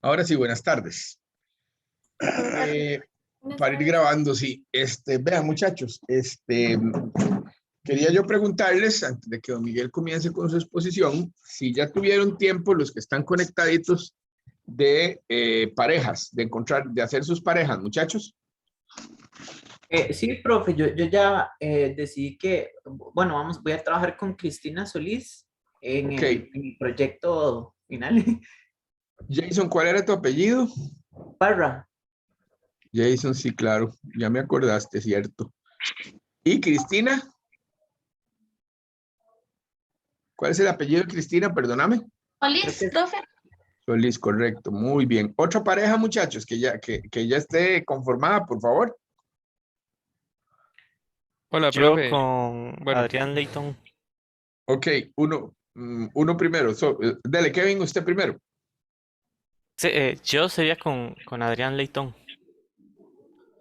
Ahora sí, buenas tardes. Buenas tardes. Eh, para ir grabando, sí. Vean, muchachos, quería yo preguntarles, antes de que don Miguel comience con su exposición, si ya tuvieron tiempo los que están conectaditos de parejas, de encontrar, de hacer sus parejas, muchachos. Sí, profe, yo ya decidí que, bueno, voy a trabajar con Cristina Solís en Ok. el proyecto final. Jason, ¿cuál era tu apellido? Parra, Jason, sí, claro, ya me acordaste, cierto. ¿Y Cristina? ¿Cuál es el apellido de Cristina? Perdóname. creo Solís, que profe. Solís, correcto, muy bien. Otra pareja, muchachos, que ya esté conformada, por favor. Hola, Yo profe. con Bueno, Adrián Leighton. Ok, uno primero. Dele, Kevin, usted primero. Sí, yo sería con Adrián Leighton.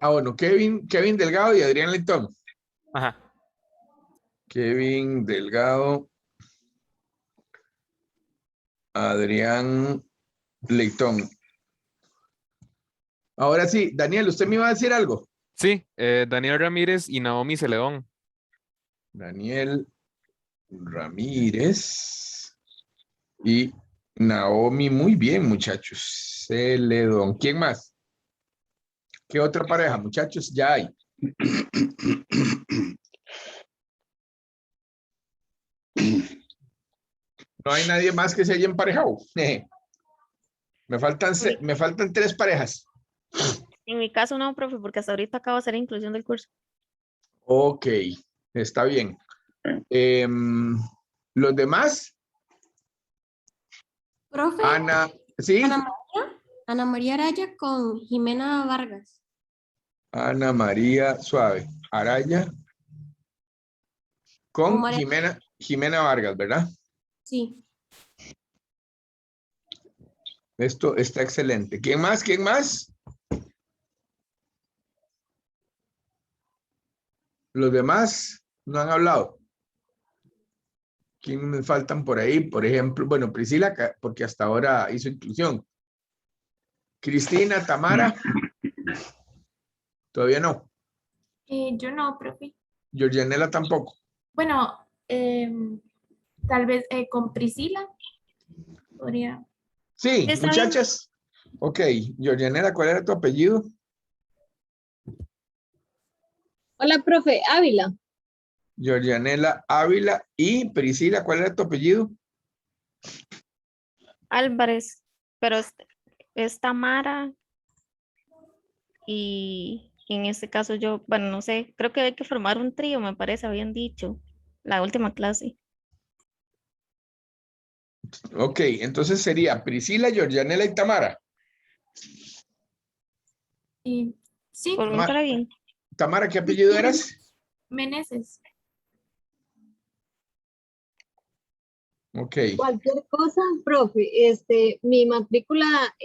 Ah, bueno, Kevin Delgado y Adrián Leitón. Ajá. Kevin Delgado, Adrián Leitón. Ahora sí, Daniel, ¿usted me iba a decir algo? sí, Daniel Ramírez y Naomi Celedón. Daniel Ramírez y Naomi, muy bien, muchachos. Celedón. ¿Quién más? ¿Qué otra pareja, muchachos? Ya hay. No hay nadie más que se haya emparejado. Me faltan 3 parejas. En mi caso no, profe, porque hasta ahorita acabo de hacer inclusión del curso. Ok, está bien. Los demás, Profe, Ana, ¿sí? Ana María Araya con Jimena Vargas. Ana María Suave, Araya O con María, Jimena Vargas, ¿verdad? sí. Esto está excelente. ¿Quién más? ¿Quién más? Los demás no han hablado. ¿Quién me faltan por ahí? Por ejemplo, bueno, Priscila, porque hasta ahora hizo inclusión. Cristina, Tamara, todavía no. Yo no, profe. Georgianela tampoco. Bueno, tal vez con Priscila podría. Sí, Está bien. muchachas. Ok, Georgianela, ¿cuál era tu apellido? Hola, profe, Ávila. Georgianela Ávila y Priscila, ¿cuál era tu apellido? Álvarez, pero es Tamara y en este caso yo, bueno, no sé, creo que hay que formar un trío, me parece, habían dicho, la última clase. Ok, entonces sería Priscila, Georgianela y Tamara. Sí, por mí Tamara, para bien. Tamara, ¿qué apellido eras? Meneses. Ok, Cualquier cosa, profe, mi matrícula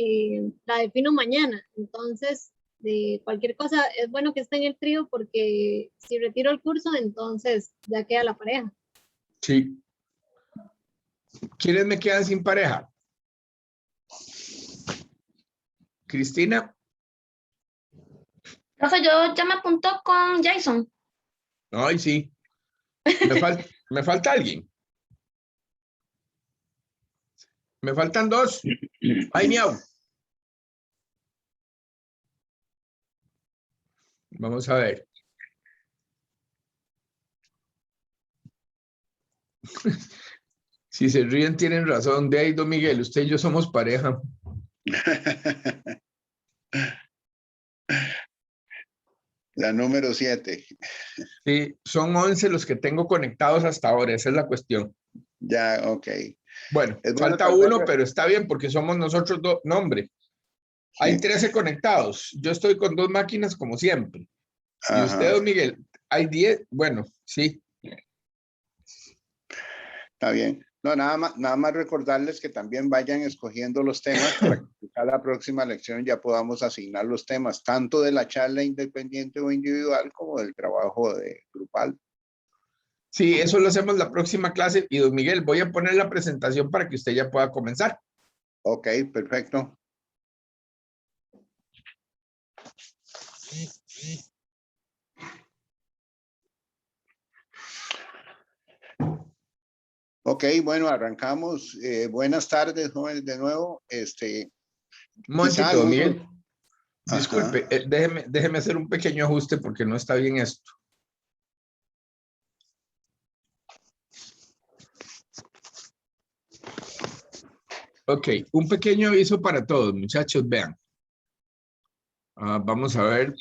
la defino mañana, entonces, de cualquier cosa, es bueno que esté en el trío porque si retiro el curso, entonces ya queda la pareja. sí. ¿Quiénes me quedan sin pareja? Cristina. Profe, yo ya me apuntó con Jason. Ay, sí. Me falta alguien. Me faltan 2. Ay, miau. Vamos a ver. Si se ríen, tienen razón. De ahí, don Miguel, usted y yo somos pareja. La número 7. Sí, son 11 los que tengo conectados hasta ahora. Esa es la cuestión. Ya, ok. Bueno, Es bueno falta tal vez. uno, pero está bien porque somos nosotros dos. No, hombre. Hay Sí. 13 conectados. Yo estoy con 2 máquinas como siempre. Y usted, Ajá, don Miguel, hay 10. Bueno, sí. está bien. No, nada más recordarles que también vayan escogiendo los temas para que a la próxima lección ya podamos asignar los temas, tanto de la charla independiente o individual como del trabajo grupal. Sí, eso lo hacemos la próxima clase. Y don Miguel, voy a poner la presentación para que usted ya pueda comenzar. Ok, perfecto. Ok, bueno, arrancamos. Buenas tardes, jóvenes, de nuevo. Un momentito, algunos- Miguel. Ajá. Disculpe, déjeme hacer un pequeño ajuste porque no está bien esto. Ok, un pequeño aviso para todos, muchachos, vean. Vamos a ver.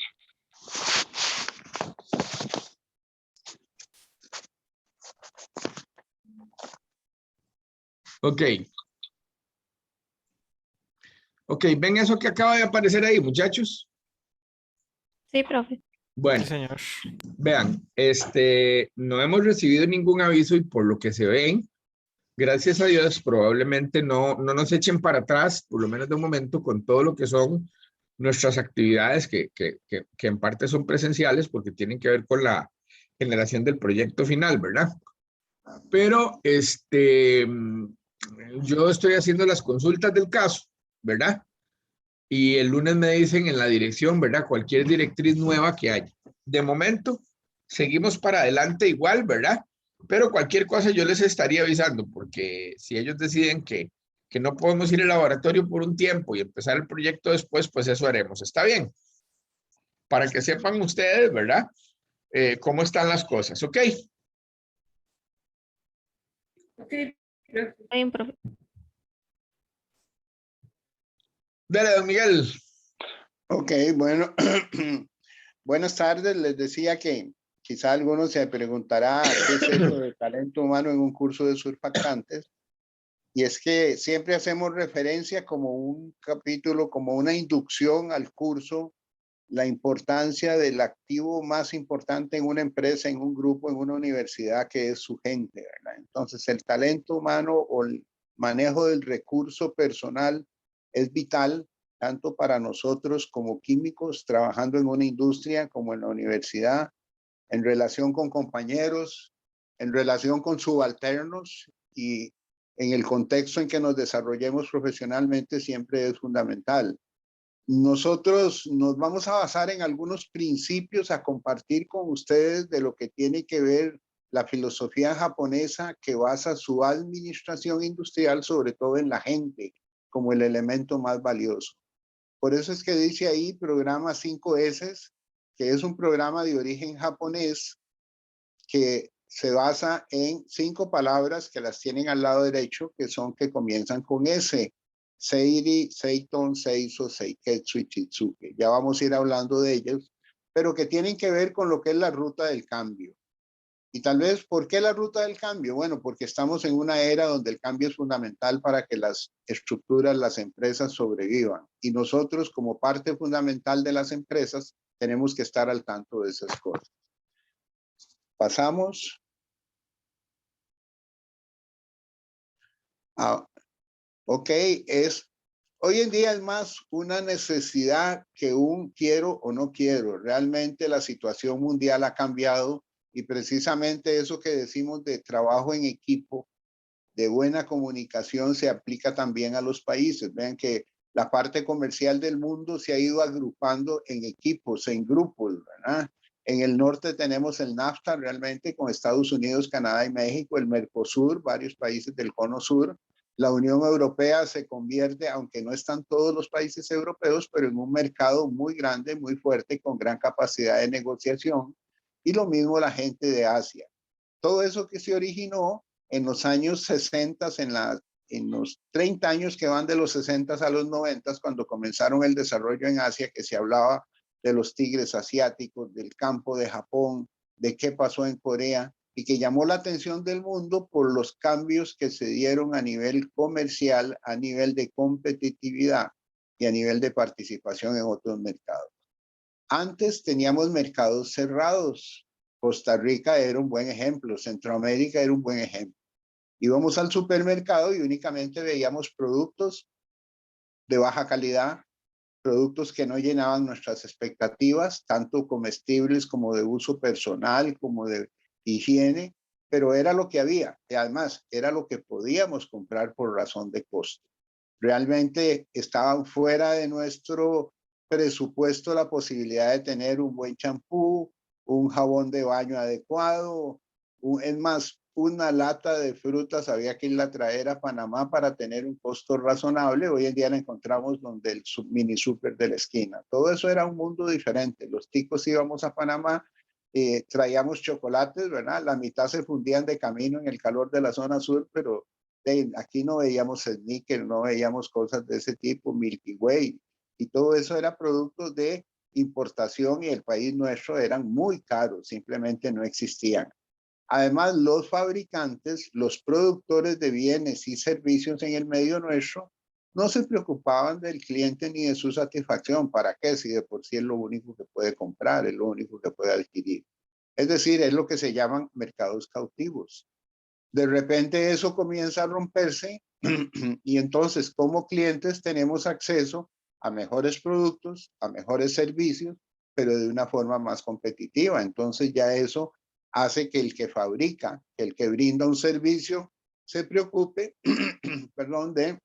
Ok. Ok, ¿ven eso que acaba de aparecer ahí, muchachos? Sí, profe. Bueno, Sí, señor. vean, no hemos recibido ningún aviso y por lo que se ven, gracias a Dios, probablemente no nos echen para atrás, por lo menos de un momento, con todo lo que son nuestras actividades que en parte son presenciales porque tienen que ver con la generación del proyecto final, ¿verdad? Pero yo estoy haciendo las consultas del caso, ¿verdad? Y el lunes me dicen en la dirección, ¿verdad? Cualquier directriz nueva que haya. De momento, seguimos para adelante igual, ¿verdad? Pero cualquier cosa yo les estaría avisando, porque si ellos deciden que no podemos ir al laboratorio por un tiempo y empezar el proyecto después, pues eso haremos. ¿Está bien? Para que sepan ustedes, ¿verdad? Cómo están las cosas, ¿ok? Está bien, profe. Dale, don Miguel. Ok, bueno, buenas tardes. Les decía que quizá algunos se preguntará qué es eso de talento humano en un curso de surfactantes. Y es que siempre hacemos referencia como un capítulo, como una inducción al curso, la importancia del activo más importante en una empresa, en un grupo, en una universidad, que es su gente, ¿verdad? Entonces, el talento humano o el manejo del recurso personal es vital, tanto para nosotros como químicos, trabajando en una industria como en la universidad, en relación con compañeros, en relación con subalternos y en el contexto en que nos desarrollemos profesionalmente siempre es fundamental. Nosotros nos vamos a basar en algunos principios a compartir con ustedes de lo que tiene que ver la filosofía japonesa que basa su administración industrial sobre todo en la gente como el elemento más valioso. Por eso es que dice ahí programa 5S, que es un programa de origen japonés que se basa en 5 palabras que las tienen al lado derecho, que son que comienzan con S. Seiri, Seiton, Seiso, Seiketsu y Chitsuke. Ya vamos a ir hablando de ellos, pero que tienen que ver con lo que es la ruta del cambio. Y tal vez, ¿por qué la ruta del cambio? Bueno, porque estamos en una era donde el cambio es fundamental para que las estructuras, las empresas sobrevivan. Y nosotros, como parte fundamental de las empresas, tenemos que estar al tanto de esas cosas. Pasamos. Ok, hoy en día es más una necesidad que un quiero o no quiero. Realmente la situación mundial ha cambiado y precisamente eso que decimos de trabajo en equipo, de buena comunicación, se aplica también a los países. Vean que la parte comercial del mundo se ha ido agrupando en equipos, en grupos, ¿verdad? En el norte tenemos el NAFTA realmente con Estados Unidos, Canadá y México, el Mercosur, varios países del Cono Sur. La Unión Europea se convierte, aunque no están todos los países europeos, pero en un mercado muy grande, muy fuerte, con gran capacidad de negociación. Y lo mismo la gente de Asia. Todo eso que se originó en los años 60, en los 30 años que van de los 60 a los 90, cuando comenzaron el desarrollo en Asia, que se hablaba de los tigres asiáticos, del campo de Japón, de qué pasó en Corea, y que llamó la atención del mundo por los cambios que se dieron a nivel comercial, a nivel de competitividad y a nivel de participación en otros mercados. Antes teníamos mercados cerrados. Costa Rica era un buen ejemplo, Centroamérica era un buen ejemplo. Íbamos al supermercado y únicamente veíamos productos de baja calidad, productos que no llenaban nuestras expectativas, tanto comestibles como de uso personal, como de higiene, pero era lo que había y además era lo que podíamos comprar por razón de costo. Realmente estaban fuera de nuestro presupuesto la posibilidad de tener un buen champú, un jabón de baño adecuado, es más, una lata de frutas había que irla a traer a Panamá para tener un costo razonable. Hoy en día la encontramos donde el mini súper de la esquina. Todo eso era un mundo diferente. Los ticos íbamos a Panamá, traíamos chocolates, ¿verdad? La mitad se fundían de camino en el calor de la zona sur, pero aquí no veíamos sneakers, no veíamos cosas de ese tipo, Milky Way, y todo eso era producto de importación y el país nuestro eran muy caros, simplemente no existían. Además, los fabricantes, los productores de bienes y servicios en el medio nuestro, no se preocupaban del cliente ni de su satisfacción. ¿Para qué? Si de por sí es lo único que puede comprar, es lo único que puede adquirir. Es decir, es lo que se llaman mercados cautivos. De repente eso comienza a romperse y entonces como clientes tenemos acceso a mejores productos, a mejores servicios, pero de una forma más competitiva. Entonces ya eso hace que el que fabrica, que el que brinda un servicio, se preocupe, perdón, de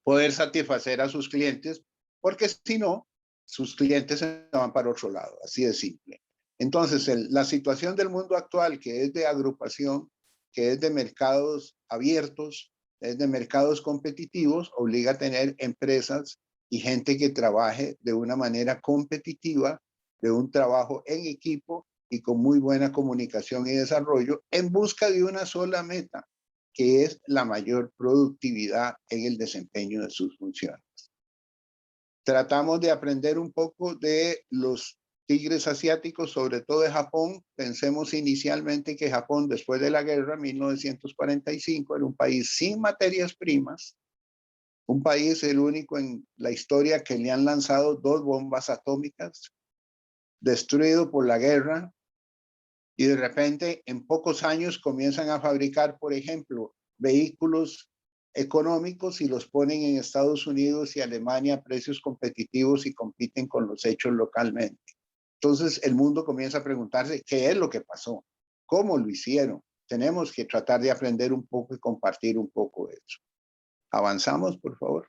poder satisfacer a sus clientes, porque si no, sus clientes se van para otro lado, así de simple. Entonces, la situación del mundo actual, que es de agrupación, que es de mercados abiertos, es de mercados competitivos, obliga a tener empresas y gente que trabaje de una manera competitiva, de un trabajo en equipo y con muy buena comunicación y desarrollo en busca de una sola meta, que es la mayor productividad en el desempeño de sus funciones. Tratamos de aprender un poco de los tigres asiáticos, sobre todo de Japón. Pensemos inicialmente que Japón, después de la guerra, 1945, era un país sin materias primas, un país el único en la historia que le han lanzado 2 bombas atómicas, destruido por la guerra, y de repente en pocos años comienzan a fabricar, por ejemplo, vehículos económicos y los ponen en Estados Unidos y Alemania a precios competitivos y compiten con los hechos localmente. Entonces el mundo comienza a preguntarse qué es lo que pasó, cómo lo hicieron. Tenemos que tratar de aprender un poco y compartir un poco de eso. Avanzamos, por favor.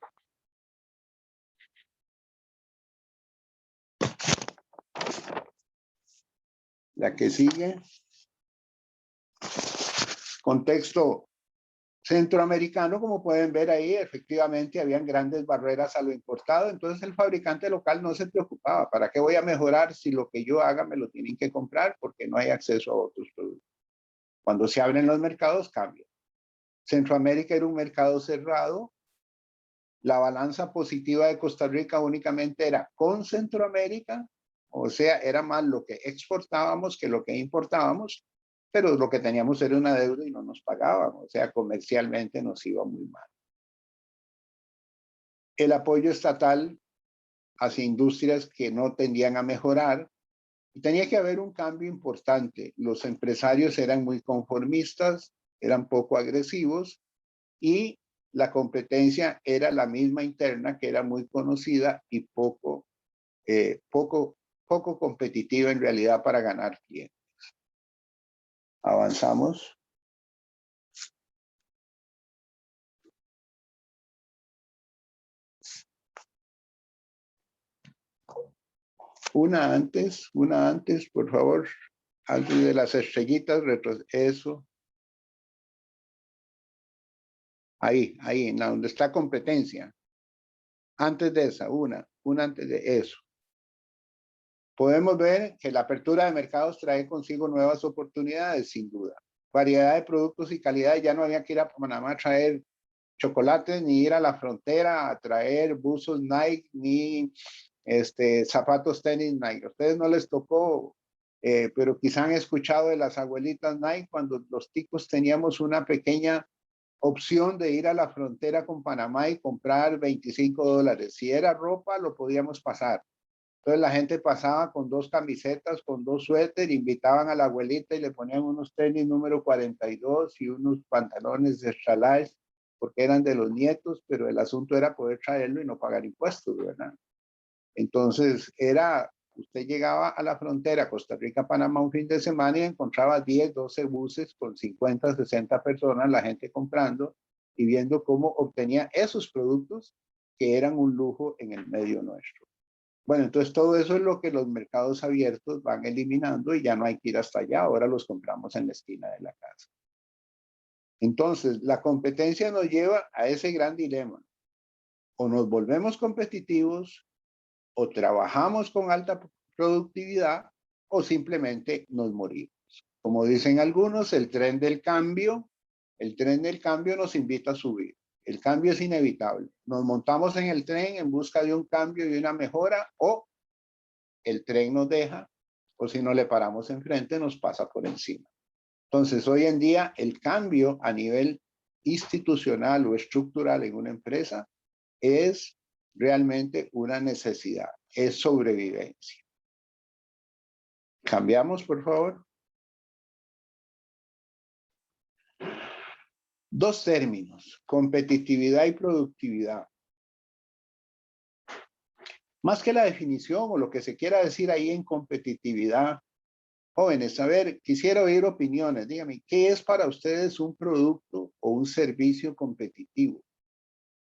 La que sigue. Contexto centroamericano, como pueden ver ahí, efectivamente habían grandes barreras a lo importado, entonces el fabricante local no se preocupaba. ¿Para qué voy a mejorar si lo que yo haga me lo tienen que comprar porque no hay acceso a otros productos? Cuando se abren los mercados, cambia. Centroamérica era un mercado cerrado. La balanza positiva de Costa Rica únicamente era con Centroamérica, o sea, era más lo que exportábamos que lo que importábamos, pero lo que teníamos era una deuda y no nos pagábamos, o sea, comercialmente nos iba muy mal. El apoyo estatal hacia industrias que no tendían a mejorar, y tenía que haber un cambio importante. Los empresarios eran muy conformistas, eran poco agresivos, y la competencia era la misma interna, que era muy conocida y poco competitiva en realidad para ganar clientes. Avanzamos. Una antes, por favor. Antes de las estrellitas, eso. Ahí, en la donde está competencia. Antes de esa, una antes de eso. Podemos ver que la apertura de mercados trae consigo nuevas oportunidades, sin duda. Variedad de productos y calidad. Ya no había que ir a Panamá a traer chocolates, ni ir a la frontera a traer buzos Nike, ni zapatos tenis Nike. A ustedes no les tocó, pero quizá han escuchado de las abuelitas Nike cuando los ticos teníamos una pequeña opción de ir a la frontera con Panamá y comprar $25. Si era ropa, lo podíamos pasar. Entonces la gente pasaba con 2 camisetas, con 2 suéteres, invitaban a la abuelita y le ponían unos tenis número 42 y unos pantalones de extra large, porque eran de los nietos, pero el asunto era poder traerlo y no pagar impuestos, ¿verdad? Entonces usted llegaba a la frontera Costa Rica-Panamá un fin de semana y encontraba 10, 12 buses con 50, 60 personas, la gente comprando y viendo cómo obtenía esos productos que eran un lujo en el medio nuestro. Bueno, entonces todo eso es lo que los mercados abiertos van eliminando y ya no hay que ir hasta allá. Ahora los compramos en la esquina de la casa. Entonces, la competencia nos lleva a ese gran dilema. O nos volvemos competitivos, o trabajamos con alta productividad, o simplemente nos morimos. Como dicen algunos, el tren del cambio nos invita a subir. El cambio es inevitable. Nos montamos en el tren en busca de un cambio y una mejora, o el tren nos deja, o si no le paramos enfrente, nos pasa por encima. Entonces, hoy en día, el cambio a nivel institucional o estructural en una empresa es realmente una necesidad, es sobrevivencia. ¿Cambiamos, por favor? Dos términos, competitividad y productividad. Más que la definición o lo que se quiera decir ahí en competitividad, jóvenes, a ver, quisiera oír opiniones. Dígame, ¿qué es para ustedes un producto o un servicio competitivo?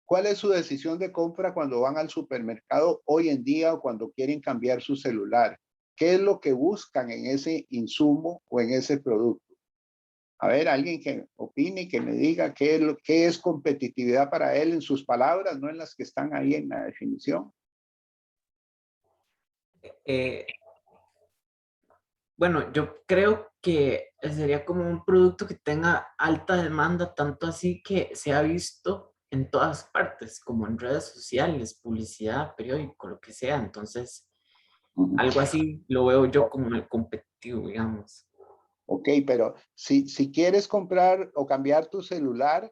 ¿Cuál es su decisión de compra cuando van al supermercado hoy en día o cuando quieren cambiar su celular? ¿Qué es lo que buscan en ese insumo o en ese producto? A ver, alguien que opine, que me diga qué es competitividad para él en sus palabras, no en las que están ahí en la definición. Bueno, yo creo que sería como un producto que tenga alta demanda, tanto así que se ha visto en todas partes, como en redes sociales, publicidad, periódico, lo que sea. Entonces, algo así lo veo yo como el competitivo, digamos. Ok, pero si quieres comprar o cambiar tu celular,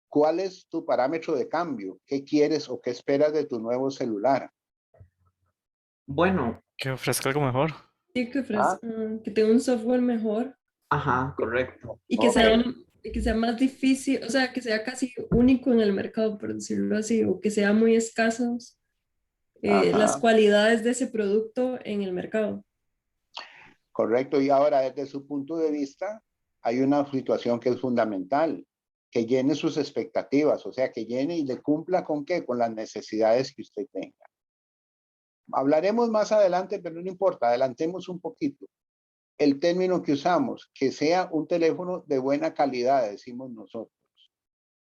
¿cuál es tu parámetro de cambio? ¿Qué quieres o qué esperas de tu nuevo celular? Bueno, Que ofrezca algo mejor. Sí, que ofrezca, que tenga un software mejor ajá, correcto. y que Ok. sea más difícil, o sea, que sea casi único en el mercado, por decirlo así, o que sea muy escasos las Ajá, cualidades de ese producto en el mercado. correcto. Y ahora, desde su punto de vista, hay una situación que es fundamental, que llene sus expectativas, o sea, que llene y le cumpla con qué, con las necesidades que usted tenga. Hablaremos más adelante, pero no importa, adelantemos un poquito. El término que usamos, que sea un teléfono de buena calidad, decimos nosotros,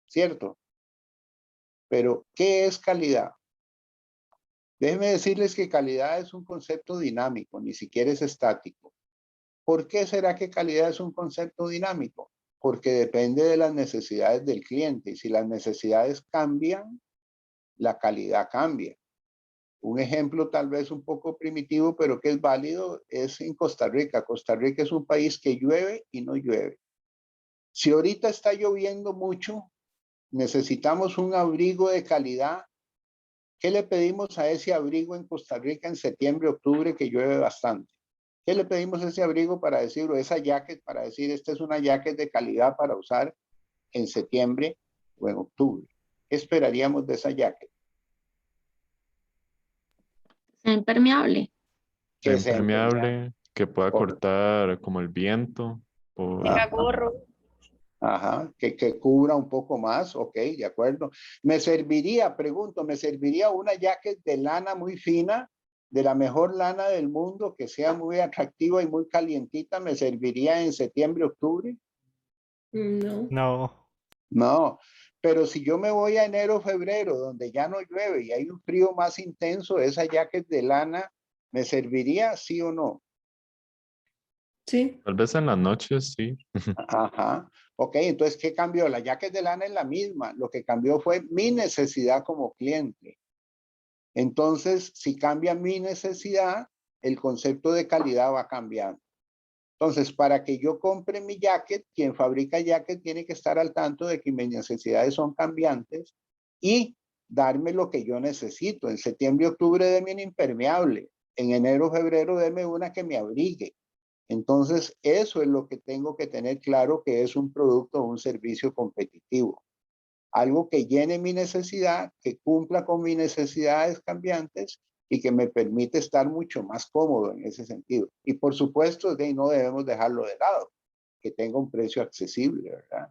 ¿cierto? Pero, ¿qué es calidad? Déjenme decirles que calidad es un concepto dinámico, ni siquiera es estático. ¿Por qué será que calidad es un concepto dinámico? Porque depende de las necesidades del cliente, y si las necesidades cambian, la calidad cambia. Un ejemplo tal vez un poco primitivo, pero que es válido, es en Costa Rica. Costa Rica es un país que llueve y no llueve. Si ahorita está lloviendo mucho, necesitamos un abrigo de calidad. ¿Qué le pedimos a ese abrigo en Costa Rica en septiembre, octubre, que llueve bastante? ¿Qué le pedimos a ese abrigo para decir, o esa jacket para decir, esta es una jacket de calidad para usar en septiembre o en octubre? ¿Qué esperaríamos de esa jacket? Impermeable. Que sea impermeable. Impermeable, que pueda Correcto. cortar como el viento. Tenga Ajá. gorro. Ajá, que cubra un poco más, ok, de acuerdo. Me serviría una jacket de lana muy fina, de la mejor lana del mundo, que sea muy atractiva y muy calientita, ¿me serviría en septiembre, octubre? No. No. No, pero si yo me voy a enero, febrero, donde ya no llueve y hay un frío más intenso, esa jacket de lana, ¿me serviría, sí o no? Sí. Tal vez en las noches, sí. Ajá. Ok, entonces, ¿qué cambió? La jacket de lana es la misma. Lo que cambió fue mi necesidad como cliente. Entonces, si cambia mi necesidad, el concepto de calidad va cambiando. Entonces, para que yo compre mi jacket, quien fabrica jacket tiene que estar al tanto de que mis necesidades son cambiantes y darme lo que yo necesito. En septiembre, octubre, deme un impermeable. En enero, febrero, deme una que me abrigue. Entonces, eso es lo que tengo que tener claro, que es un producto o un servicio competitivo. Algo que llene mi necesidad, que cumpla con mis necesidades cambiantes y que me permite estar mucho más cómodo en ese sentido. Y por supuesto, no debemos dejarlo de lado, que tenga un precio accesible, ¿verdad?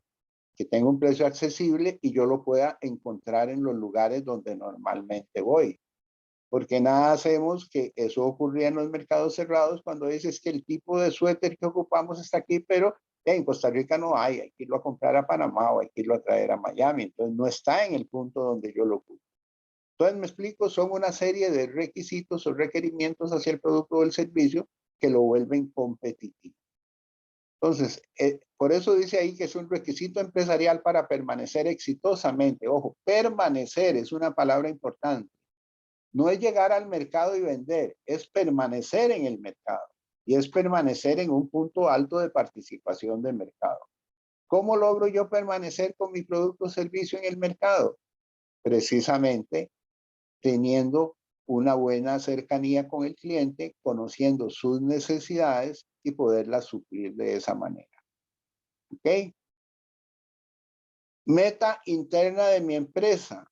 Que tenga un precio accesible y yo lo pueda encontrar en los lugares donde normalmente voy. porque nada hacemos que eso ocurría en los mercados cerrados cuando dices que el tipo de suéter que ocupamos está aquí, pero en Costa Rica no hay que irlo a comprar a Panamá o hay que irlo a traer a Miami, entonces no está en el punto donde yo lo ocupo. Entonces, me explico, son una serie de requisitos o requerimientos hacia el producto o el servicio que lo vuelven competitivo. Entonces, por eso dice ahí que es un requisito empresarial para permanecer exitosamente. Ojo, permanecer es una palabra importante. No es llegar al mercado y vender, es permanecer en el mercado y es permanecer en un punto alto de participación del mercado. ¿Cómo logro yo permanecer con mi producto o servicio en el mercado? Precisamente teniendo una buena cercanía con el cliente, conociendo sus necesidades y poderlas suplir de esa manera. ¿Ok? Meta interna de mi empresa,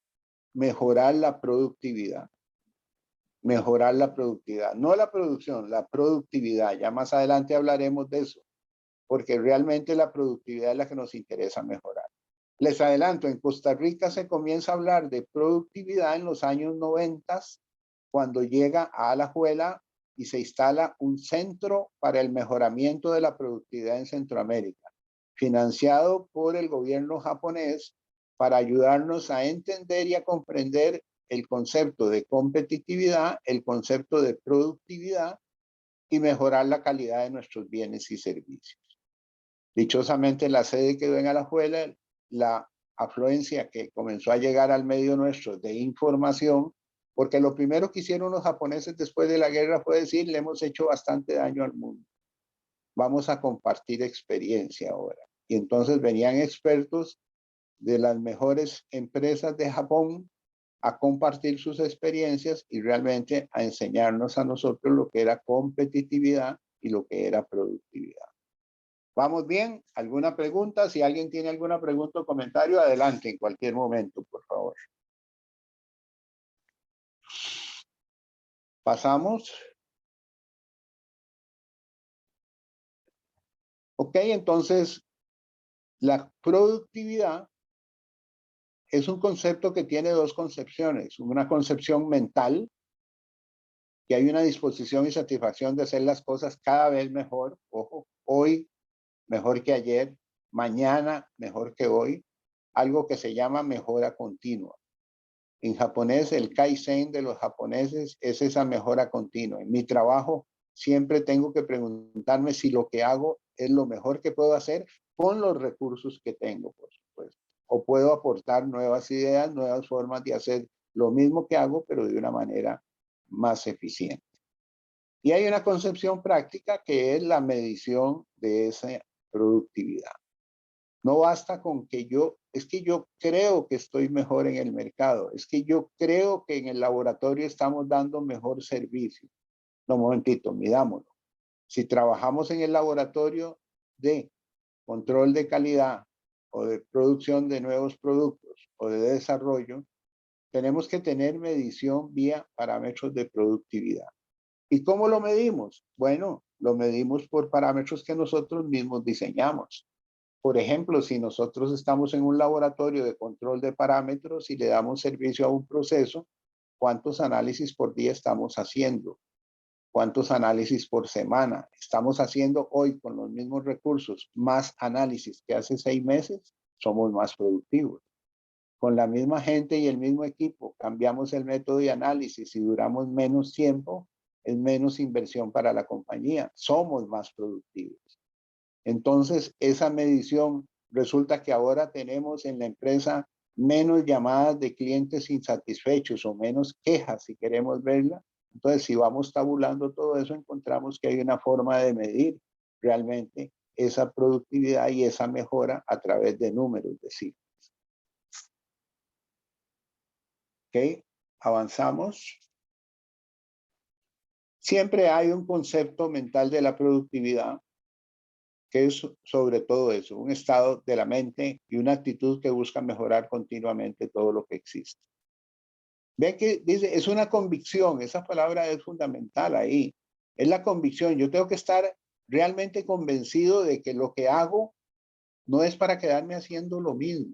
mejorar la productividad. Mejorar la productividad, no la producción, la productividad. Ya más adelante hablaremos de eso, porque realmente la productividad es la que nos interesa mejorar. Les adelanto, en Costa Rica se comienza a hablar de productividad en los años 90, cuando llega a Alajuela y se instala un centro para el mejoramiento de la productividad en Centroamérica, financiado por el gobierno japonés para ayudarnos a entender y a comprender el concepto de competitividad, el concepto de productividad y mejorar la calidad de nuestros bienes y servicios. Dichosamente la sede quedó en Alajuela, la afluencia que comenzó a llegar al medio nuestro de información, porque lo primero que hicieron los japoneses después de la guerra fue decir, le hemos hecho bastante daño al mundo. Vamos a compartir experiencia ahora. Y entonces venían expertos de las mejores empresas de Japón a compartir sus experiencias y realmente a enseñarnos a nosotros lo que era competitividad y lo que era productividad. ¿Vamos bien? ¿Alguna pregunta? Si alguien tiene alguna pregunta o comentario, adelante en cualquier momento, por favor. ¿Pasamos? Ok, entonces, la productividad es un concepto que tiene dos concepciones. Una concepción mental, que hay una disposición y satisfacción de hacer las cosas cada vez mejor. Ojo, hoy mejor que ayer, mañana mejor que hoy. Algo que se llama mejora continua. En japonés, el Kaizen de los japoneses es esa mejora continua. En mi trabajo siempre tengo que preguntarme si lo que hago es lo mejor que puedo hacer con los recursos que tengo, por supuesto. O puedo aportar nuevas ideas, nuevas formas de hacer lo mismo que hago, pero de una manera más eficiente. Y hay una concepción práctica que es la medición de esa productividad. No basta con que es que yo creo que estoy mejor en el mercado, es que yo creo que en el laboratorio estamos dando mejor servicio. No, un momentito, midámoslo. Si trabajamos en el laboratorio de control de calidad o de producción de nuevos productos o de desarrollo, tenemos que tener medición vía parámetros de productividad. ¿Y cómo lo medimos? Bueno, lo medimos por parámetros que nosotros mismos diseñamos. Por ejemplo, si nosotros estamos en un laboratorio de control de parámetros y le damos servicio a un proceso, ¿cuántos análisis por día estamos haciendo? ¿Cuántos análisis por semana? ¿Estamos haciendo hoy con los mismos recursos más análisis que hace 6 meses? Somos más productivos. Con la misma gente y el mismo equipo, cambiamos el método de análisis y duramos menos tiempo, es menos inversión para la compañía. Somos más productivos. Entonces, esa medición resulta que ahora tenemos en la empresa menos llamadas de clientes insatisfechos o menos quejas, si queremos verla. Entonces, si vamos tabulando todo eso, encontramos que hay una forma de medir realmente esa productividad y esa mejora a través de números, de cifras. ¿Ok? Avanzamos. Siempre hay un concepto mental de la productividad que es sobre todo eso, un estado de la mente y una actitud que busca mejorar continuamente todo lo que existe. Ven que dice, es una convicción, esa palabra es fundamental ahí. Es la convicción, yo tengo que estar realmente convencido de que lo que hago no es para quedarme haciendo lo mismo.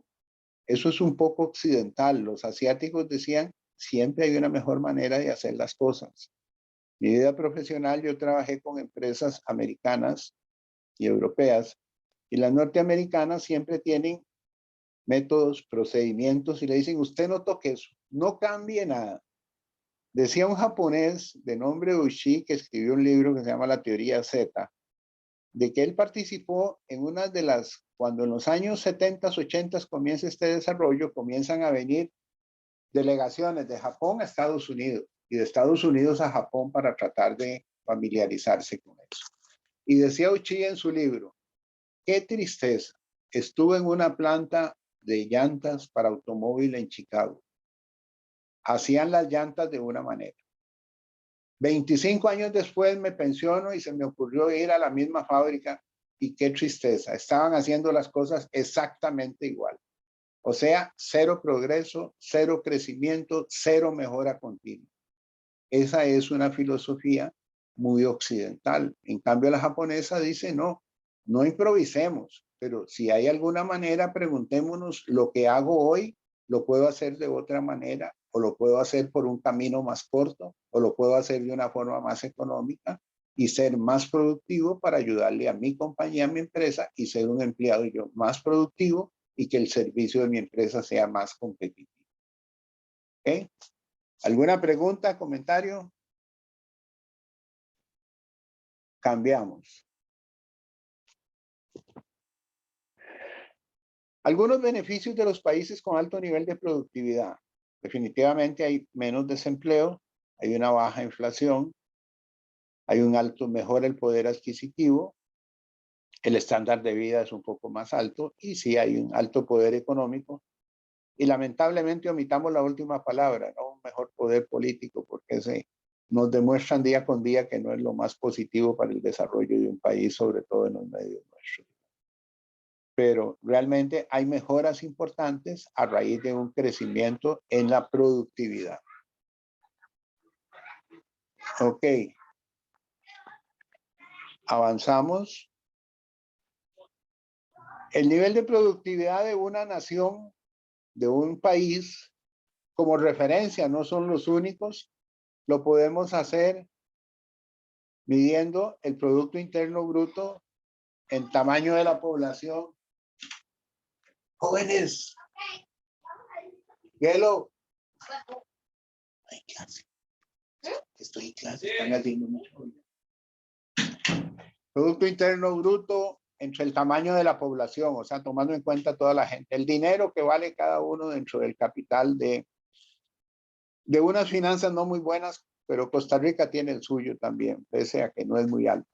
Eso es un poco occidental. Los asiáticos decían, siempre hay una mejor manera de hacer las cosas. Mi vida profesional, yo trabajé con empresas americanas y europeas, y las norteamericanas siempre tienen métodos, procedimientos, y le dicen, usted no toque eso, no cambie nada. Decía un japonés de nombre Ushi, que escribió un libro que se llama La Teoría Z, de que él participó en una de las, cuando en los años 70, 80 comienza este desarrollo, comienzan a venir delegaciones de Japón a Estados Unidos y de Estados Unidos a Japón para tratar de familiarizarse con eso. Y decía Uchi en su libro, qué tristeza, estuve en una planta de llantas para automóvil en Chicago. Hacían las llantas de una manera. 25 años después me pensiono y se me ocurrió ir a la misma fábrica y qué tristeza, estaban haciendo las cosas exactamente igual. O sea, cero progreso, cero crecimiento, cero mejora continua. Esa es una filosofía muy occidental. En cambio, la japonesa dice, no, no improvisemos, pero si hay alguna manera, preguntémonos, lo que hago hoy, ¿lo puedo hacer de otra manera? ¿O lo puedo hacer por un camino más corto? ¿O lo puedo hacer de una forma más económica? Y ser más productivo para ayudarle a mi compañía, a mi empresa, y ser un empleado yo más productivo y que el servicio de mi empresa sea más competitivo. ¿Okay? ¿Alguna pregunta, comentario? Cambiamos. Algunos beneficios de los países con alto nivel de productividad. Definitivamente hay menos desempleo, hay una baja inflación, hay un alto, mejora el poder adquisitivo, el estándar de vida es un poco más alto y sí hay un alto poder económico. Y lamentablemente omitamos la última palabra, ¿no? Un mejor poder político, porque nos demuestran día con día que no es lo más positivo para el desarrollo de un país, sobre todo en los medios nuestros. Pero realmente hay mejoras importantes a raíz de un crecimiento en la productividad. Ok. Avanzamos. El nivel de productividad de una nación, de un país, como referencia, no son los únicos, lo podemos hacer midiendo el Producto Interno Bruto en tamaño de la población. Jóvenes, Gelo. Hay clase. Estoy en clase, están haciendo mucho. Producto Interno Bruto entre el tamaño de la población, o sea, tomando en cuenta toda la gente. El dinero que vale cada uno dentro del capital de unas finanzas no muy buenas, pero Costa Rica tiene el suyo también, pese a que no es muy alto.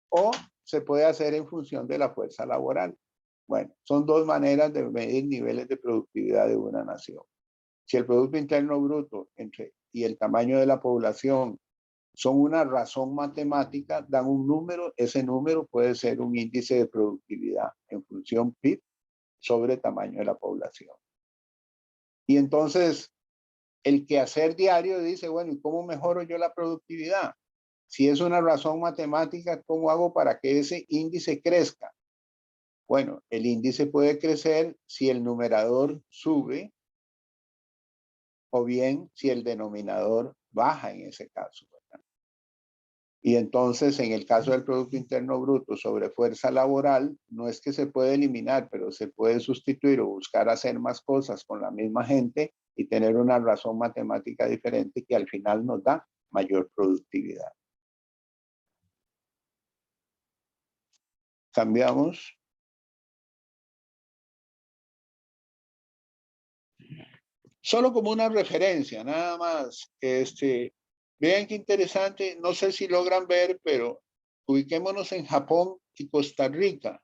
O se puede hacer en función de la fuerza laboral. Bueno, son dos maneras de medir niveles de productividad de una nación. Si el Producto Interno Bruto y el tamaño de la población son una razón matemática, dan un número, ese número puede ser un índice de productividad en función PIB sobre tamaño de la población. Y entonces, el quehacer diario dice, bueno, ¿y cómo mejoro yo la productividad? Si es una razón matemática, ¿cómo hago para que ese índice crezca? Bueno, el índice puede crecer si el numerador sube o bien si el denominador baja en ese caso, ¿verdad? Y entonces, en el caso del Producto Interno Bruto sobre fuerza laboral, no es que se puede eliminar, pero se puede sustituir o buscar hacer más cosas con la misma gente y tener una razón matemática diferente que al final nos da mayor productividad. Cambiamos. Solo como una referencia, nada más. Vean qué interesante, no sé si logran ver, pero ubiquémonos en Japón y Costa Rica.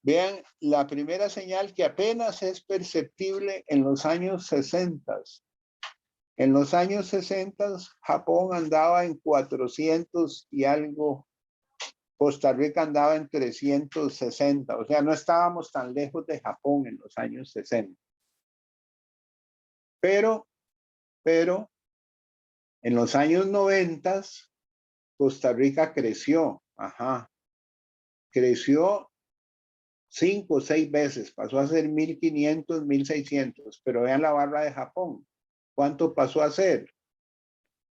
Vean la primera señal que apenas es perceptible en los años 60. En los años 60, Japón andaba en 400 y algo, Costa Rica andaba en 360, o sea, no estábamos tan lejos de Japón en los años 60. Pero en los años 90, Costa Rica creció, creció 5 o 6 veces, pasó a ser 1.500, 1.600, pero vean la barra de Japón. ¿cuánto pasó a ser?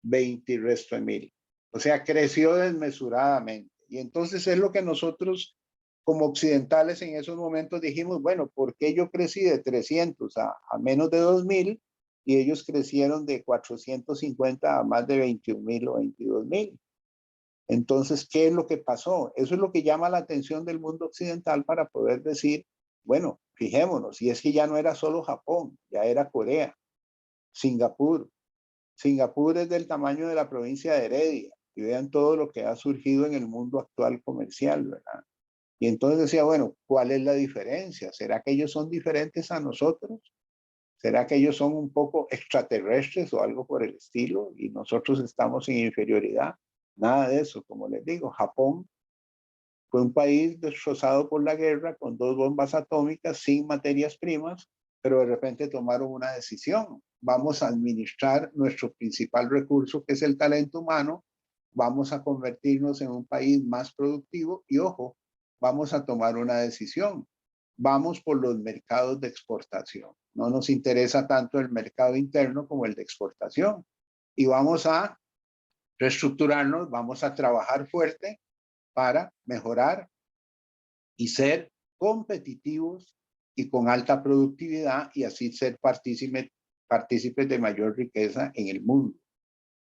20 y resto de mil. O sea, creció desmesuradamente. Y entonces es lo que nosotros como occidentales en esos momentos dijimos, bueno, ¿por qué yo crecí de 300 a menos de 2000 y ellos crecieron de 450 a más de 21.000 o 22.000? Entonces, ¿qué es lo que pasó? Eso es lo que llama la atención del mundo occidental para poder decir, bueno, fijémonos, y es que ya no era solo Japón, ya era Corea, Singapur. Singapur es del tamaño de la provincia de Heredia, y vean todo lo que ha surgido en el mundo actual comercial, ¿verdad? Y entonces decía, bueno, ¿cuál es la diferencia? ¿Será que ellos son diferentes a nosotros? ¿Será que ellos son un poco extraterrestres o algo por el estilo y nosotros estamos en inferioridad? Nada de eso, como les digo, Japón fue un país destrozado por la guerra con 2 bombas atómicas sin materias primas, pero de repente tomaron una decisión. Vamos a administrar nuestro principal recurso, que es el talento humano, vamos a convertirnos en un país más productivo y, ojo, vamos a tomar una decisión. Vamos por los mercados de exportación. No nos interesa tanto el mercado interno como el de exportación. Y vamos a reestructurarnos, vamos a trabajar fuerte para mejorar y ser competitivos y con alta productividad y así ser partícipes de mayor riqueza en el mundo.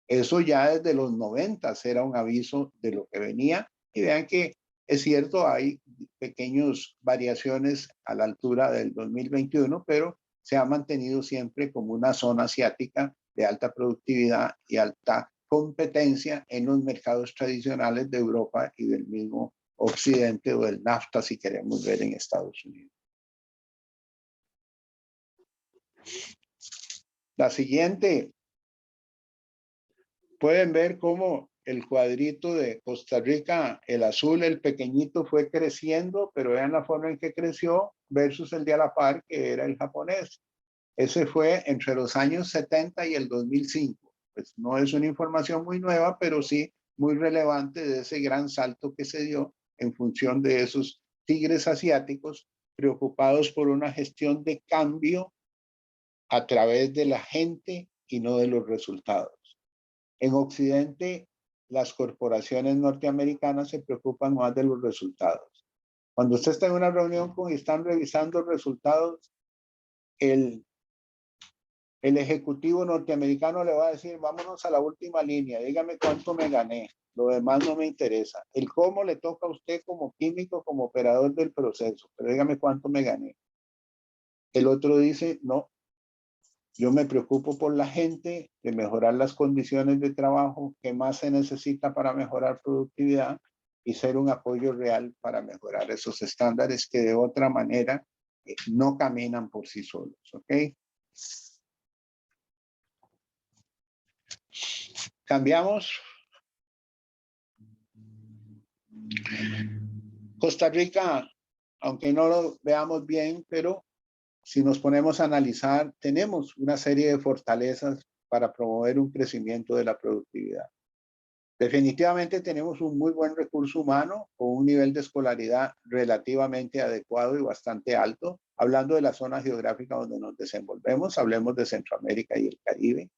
Eso ya desde los 90 era un aviso de lo que venía y vean que es cierto, hay pequeñas variaciones a la altura del 2021, pero se ha mantenido siempre como una zona asiática de alta productividad y alta competencia en los mercados tradicionales de Europa y del mismo Occidente o del NAFTA, si queremos ver en Estados Unidos. La siguiente, pueden ver cómo el cuadrito de Costa Rica, el azul, el pequeñito, fue creciendo, pero vean la forma en que creció versus el de a la par, que era el japonés. Ese fue entre los años 70 y el 2005. Pues no es una información muy nueva, pero sí muy relevante de ese gran salto que se dio en función de esos tigres asiáticos preocupados por una gestión de cambio a través de la gente y no de los resultados. En Occidente, las corporaciones norteamericanas se preocupan más de los resultados. Cuando usted está en una reunión y están revisando resultados, el ejecutivo norteamericano le va a decir, vámonos a la última línea, dígame cuánto me gané, lo demás no me interesa. El cómo le toca a usted como químico, como operador del proceso, pero dígame cuánto me gané. El otro dice, no, yo me preocupo por la gente, de mejorar las condiciones de trabajo, qué más se necesita para mejorar productividad y ser un apoyo real para mejorar esos estándares que de otra manera no caminan por sí solos, ¿ok? Cambiamos. Costa Rica, aunque no lo veamos bien, pero si nos ponemos a analizar, tenemos una serie de fortalezas para promover un crecimiento de la productividad. Definitivamente tenemos un muy buen recurso humano con un nivel de escolaridad relativamente adecuado y bastante alto. Hablando de la zona geográfica donde nos desenvolvemos, hablemos de Centroamérica y el Caribe.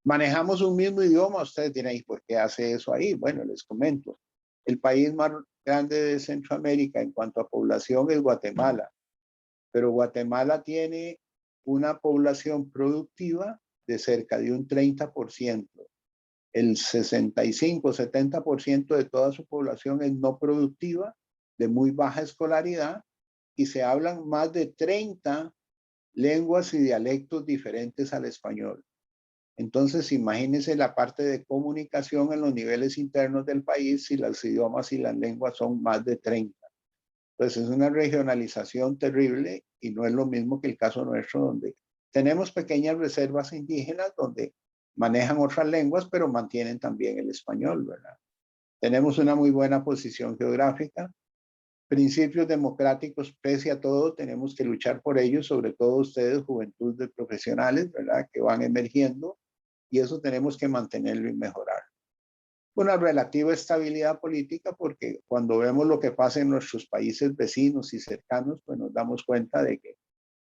Manejamos un mismo idioma, ustedes dirán, ¿y por qué hace eso ahí? Bueno, les comento. El país más grande de Centroamérica en cuanto a población es Guatemala, pero Guatemala tiene una población productiva de cerca de un 30%. El 65-70% de toda su población es no productiva, de muy baja escolaridad, y se hablan más de 30 lenguas y dialectos diferentes al español. Entonces, imagínense la parte de comunicación en los niveles internos del país si los idiomas y las lenguas son más de 30. Entonces, es una regionalización terrible y no es lo mismo que el caso nuestro, donde tenemos pequeñas reservas indígenas donde manejan otras lenguas, pero mantienen también el español, ¿verdad? Tenemos una muy buena posición geográfica. Principios democráticos, pese a todo, tenemos que luchar por ellos, sobre todo ustedes, juventud de profesionales, ¿verdad? Que van emergiendo. Y eso tenemos que mantenerlo y mejorar. Una relativa estabilidad política, porque cuando vemos lo que pasa en nuestros países vecinos y cercanos, pues nos damos cuenta de que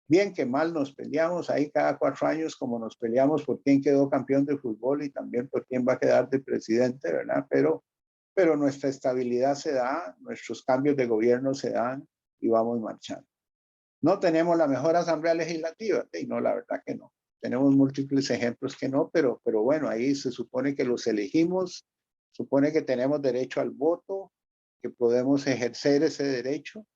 Bien que mal nos peleamos ahí cada 4 años, como nos peleamos por quién quedó campeón de fútbol y también por quién va a quedar de presidente, ¿verdad? Pero nuestra estabilidad se da, nuestros cambios de gobierno se dan y vamos marchando. No tenemos la mejor asamblea legislativa, y no, la verdad que no. Tenemos múltiples ejemplos que no, pero bueno, ahí se supone que los elegimos, supone que tenemos derecho al voto, que podemos ejercer ese derecho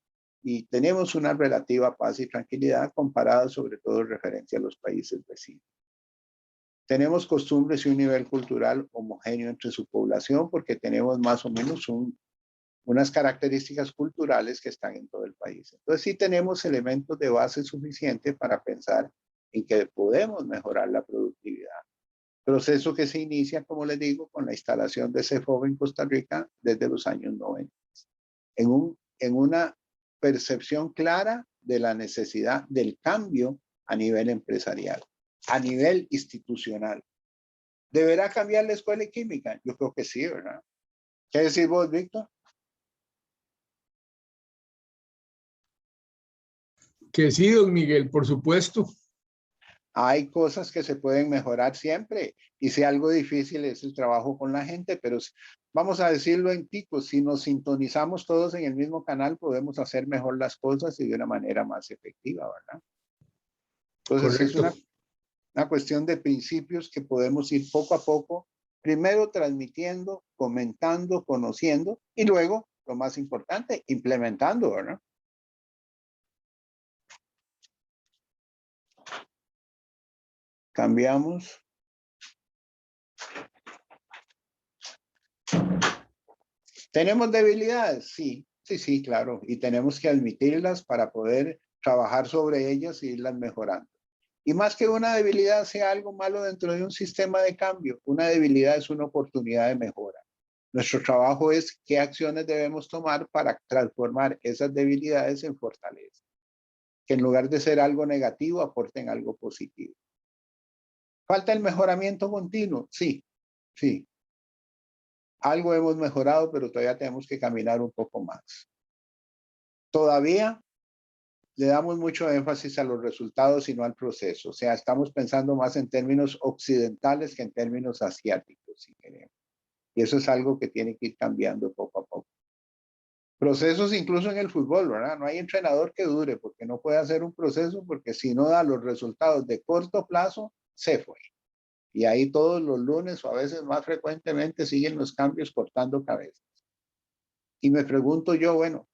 y tenemos una relativa paz y tranquilidad comparada sobre todo en referencia a los países vecinos. Tenemos costumbres y un nivel cultural homogéneo entre su población porque tenemos más o menos unas características culturales que están en todo el país. Entonces sí tenemos elementos de base suficiente para pensar en que podemos mejorar la productividad. Proceso que se inicia, como les digo, con la instalación de CEFOB en Costa Rica desde los años 90. En una percepción clara de la necesidad del cambio a nivel empresarial, a nivel institucional. ¿Deberá cambiar la escuela de química? Yo creo que sí, ¿verdad? ¿Qué decís vos, Víctor? Que sí, don Miguel, por supuesto. Hay cosas que se pueden mejorar siempre y si algo difícil es el trabajo con la gente, pero vamos a decirlo en ticos, si nos sintonizamos todos en el mismo canal podemos hacer mejor las cosas y de una manera más efectiva, ¿verdad? Entonces Correcto. es una cuestión de principios que podemos ir poco a poco, primero transmitiendo, comentando, conociendo y luego, lo más importante, implementando, ¿verdad? Cambiamos. ¿Tenemos debilidades? Sí, sí, claro. Y tenemos que admitirlas para poder trabajar sobre ellas e irlas mejorando. Y más que una debilidad sea algo malo dentro de un sistema de cambio, una debilidad es una oportunidad de mejora. Nuestro trabajo es qué acciones debemos tomar para transformar esas debilidades en fortaleza. Que en lugar de ser algo negativo, aporten algo positivo. ¿Falta el mejoramiento continuo? Sí, sí. Algo hemos mejorado, pero todavía tenemos que caminar un poco más. Todavía le damos mucho énfasis a los resultados y no al proceso. O sea, estamos pensando más en términos occidentales que en términos asiáticos, si queremos. Y eso es algo que tiene que ir cambiando poco a poco. Procesos incluso en el fútbol, ¿verdad? No hay entrenador que dure porque no puede hacer un proceso porque si no da los resultados de corto plazo, se fue. Y ahí todos los lunes o a veces más frecuentemente siguen los cambios cortando cabezas. Y me pregunto yo, bueno,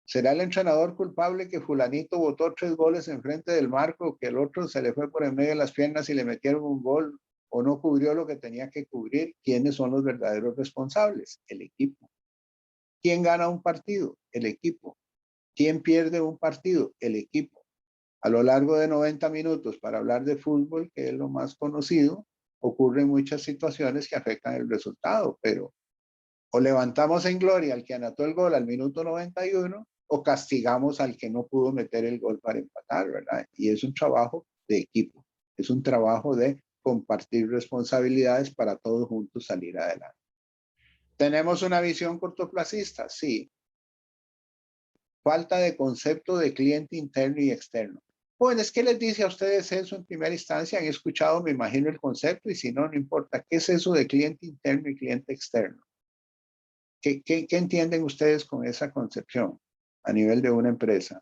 ¿será el entrenador culpable que fulanito botó 3 goles enfrente del marco, que el otro se le fue por en medio de las piernas y le metieron un gol o no cubrió lo que tenía que cubrir? ¿Quiénes son los verdaderos responsables? El equipo. ¿Quién gana un partido? El equipo. ¿Quién pierde un partido? El equipo. A lo largo de 90 minutos, para hablar de fútbol, que es lo más conocido, ocurren muchas situaciones que afectan el resultado, pero o levantamos en gloria al que anotó el gol al minuto 91 o castigamos al que no pudo meter el gol para empatar, ¿verdad? Y es un trabajo de equipo, es un trabajo de compartir responsabilidades para todos juntos salir adelante. ¿Tenemos una visión cortoplacista? Sí. Falta de concepto de cliente interno y externo. Jóvenes, ¿qué les dice a ustedes eso en primera instancia? Han escuchado, me imagino, el concepto y si no, no importa. ¿Qué es eso de cliente interno y cliente externo? ¿Qué entienden ustedes con esa concepción a nivel de una empresa?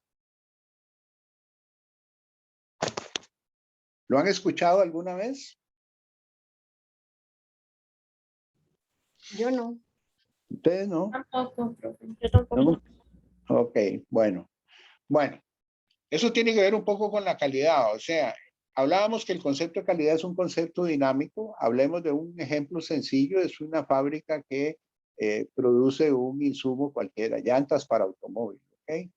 ¿Lo han escuchado alguna vez? Yo no. ¿Ustedes no? Tampoco, profe. Yo tampoco. ¿No? Ok, bueno. Bueno, eso tiene que ver un poco con la calidad. O sea, hablábamos que el concepto de calidad es un concepto dinámico. Hablemos de un ejemplo sencillo. Es una fábrica que produce un insumo cualquiera, llantas para automóviles, ¿ok?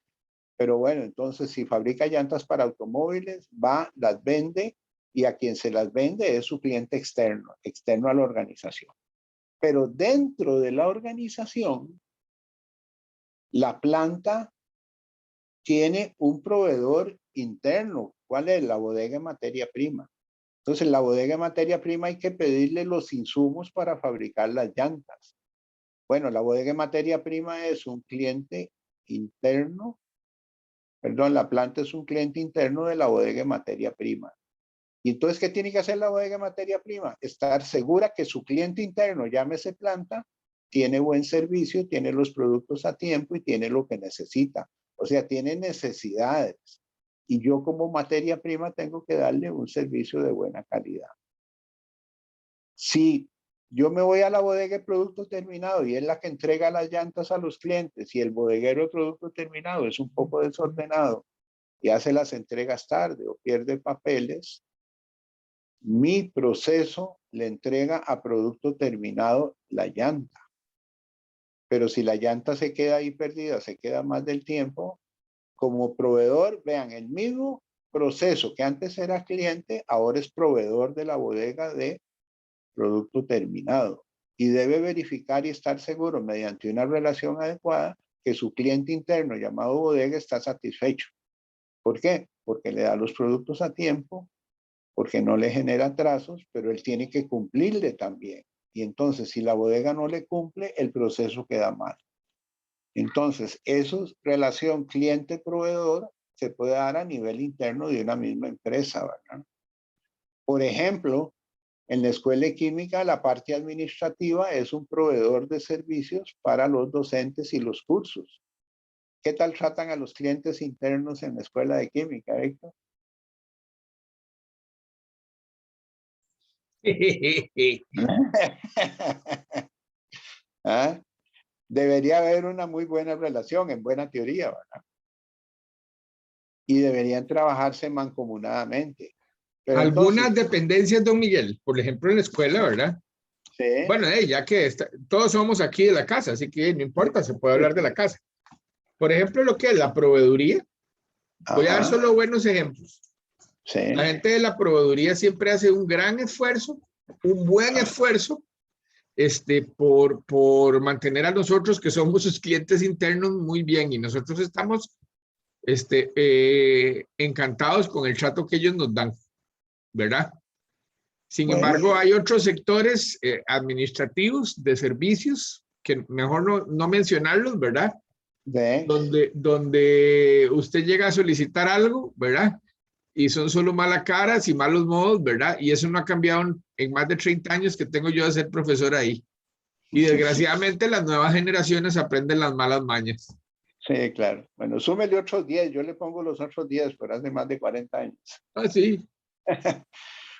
Pero bueno, entonces si fabrica llantas para automóviles, va, las vende y a quien se las vende es su cliente externo, externo a la organización. Pero dentro de la organización, la planta tiene un proveedor interno. ¿Cuál es? La bodega de materia prima. Entonces, la bodega de materia prima hay que pedirle los insumos para fabricar las llantas. Bueno, la bodega de materia prima es un cliente interno perdón, la planta es un cliente interno de la bodega de materia prima. Y entonces, ¿qué tiene que hacer la bodega de materia prima? Estar segura que su cliente interno, llámese planta, tiene buen servicio, tiene los productos a tiempo y tiene lo que necesita. O sea, tiene necesidades. Y yo como materia prima tengo que darle un servicio de buena calidad. Si yo me voy a la bodega de producto terminado y es la que entrega las llantas a los clientes y el bodeguero de producto terminado es un poco desordenado y hace las entregas tarde o pierde papeles, mi proceso le entrega a producto terminado la llanta. Pero si la llanta se queda ahí perdida, se queda más del tiempo, como proveedor, vean, el mismo proceso que antes era cliente, ahora es proveedor de la bodega de producto terminado. Y debe verificar y estar seguro mediante una relación adecuada que su cliente interno llamado bodega está satisfecho. ¿Por qué? Porque le da los productos a tiempo, porque no le genera atrasos, pero él tiene que cumplirle también. Y entonces, si la bodega no le cumple, el proceso queda mal. Entonces, esa relación cliente-proveedor se puede dar a nivel interno de una misma empresa, ¿verdad? Por ejemplo, en la escuela de química, la parte administrativa es un proveedor de servicios para los docentes y los cursos. ¿Qué tal tratan a los clientes internos en la escuela de química, Héctor? ¿Ah? Debería haber una muy buena relación, en buena teoría, ¿verdad? Y deberían trabajarse mancomunadamente. Pero Algunas entonces, dependencias, don Miguel, por ejemplo, en la escuela, ¿verdad? sí, Bueno, ya que todos somos aquí de la casa, así que no importa, se puede hablar de la casa. Por ejemplo, lo que es la proveeduría, voy a dar ajá, solo buenos ejemplos. sí, La gente de la proveeduría siempre hace un gran esfuerzo, un buen esfuerzo, por mantener a nosotros, que somos sus clientes internos, muy bien. Y nosotros estamos encantados con el trato que ellos nos dan, ¿verdad? Sin bueno, embargo, hay otros sectores administrativos de servicios que mejor no mencionarlos, ¿verdad? de, Donde usted llega a solicitar algo, ¿verdad? Y son solo malas caras y malos modos, ¿verdad? Y eso no ha cambiado en más de 30 años que tengo yo de ser profesor ahí. Y desgraciadamente las nuevas generaciones aprenden las malas mañas. sí, claro. Bueno, súmele otros 10, yo le pongo los otros 10, pero hace más de 40 años. Ah, sí.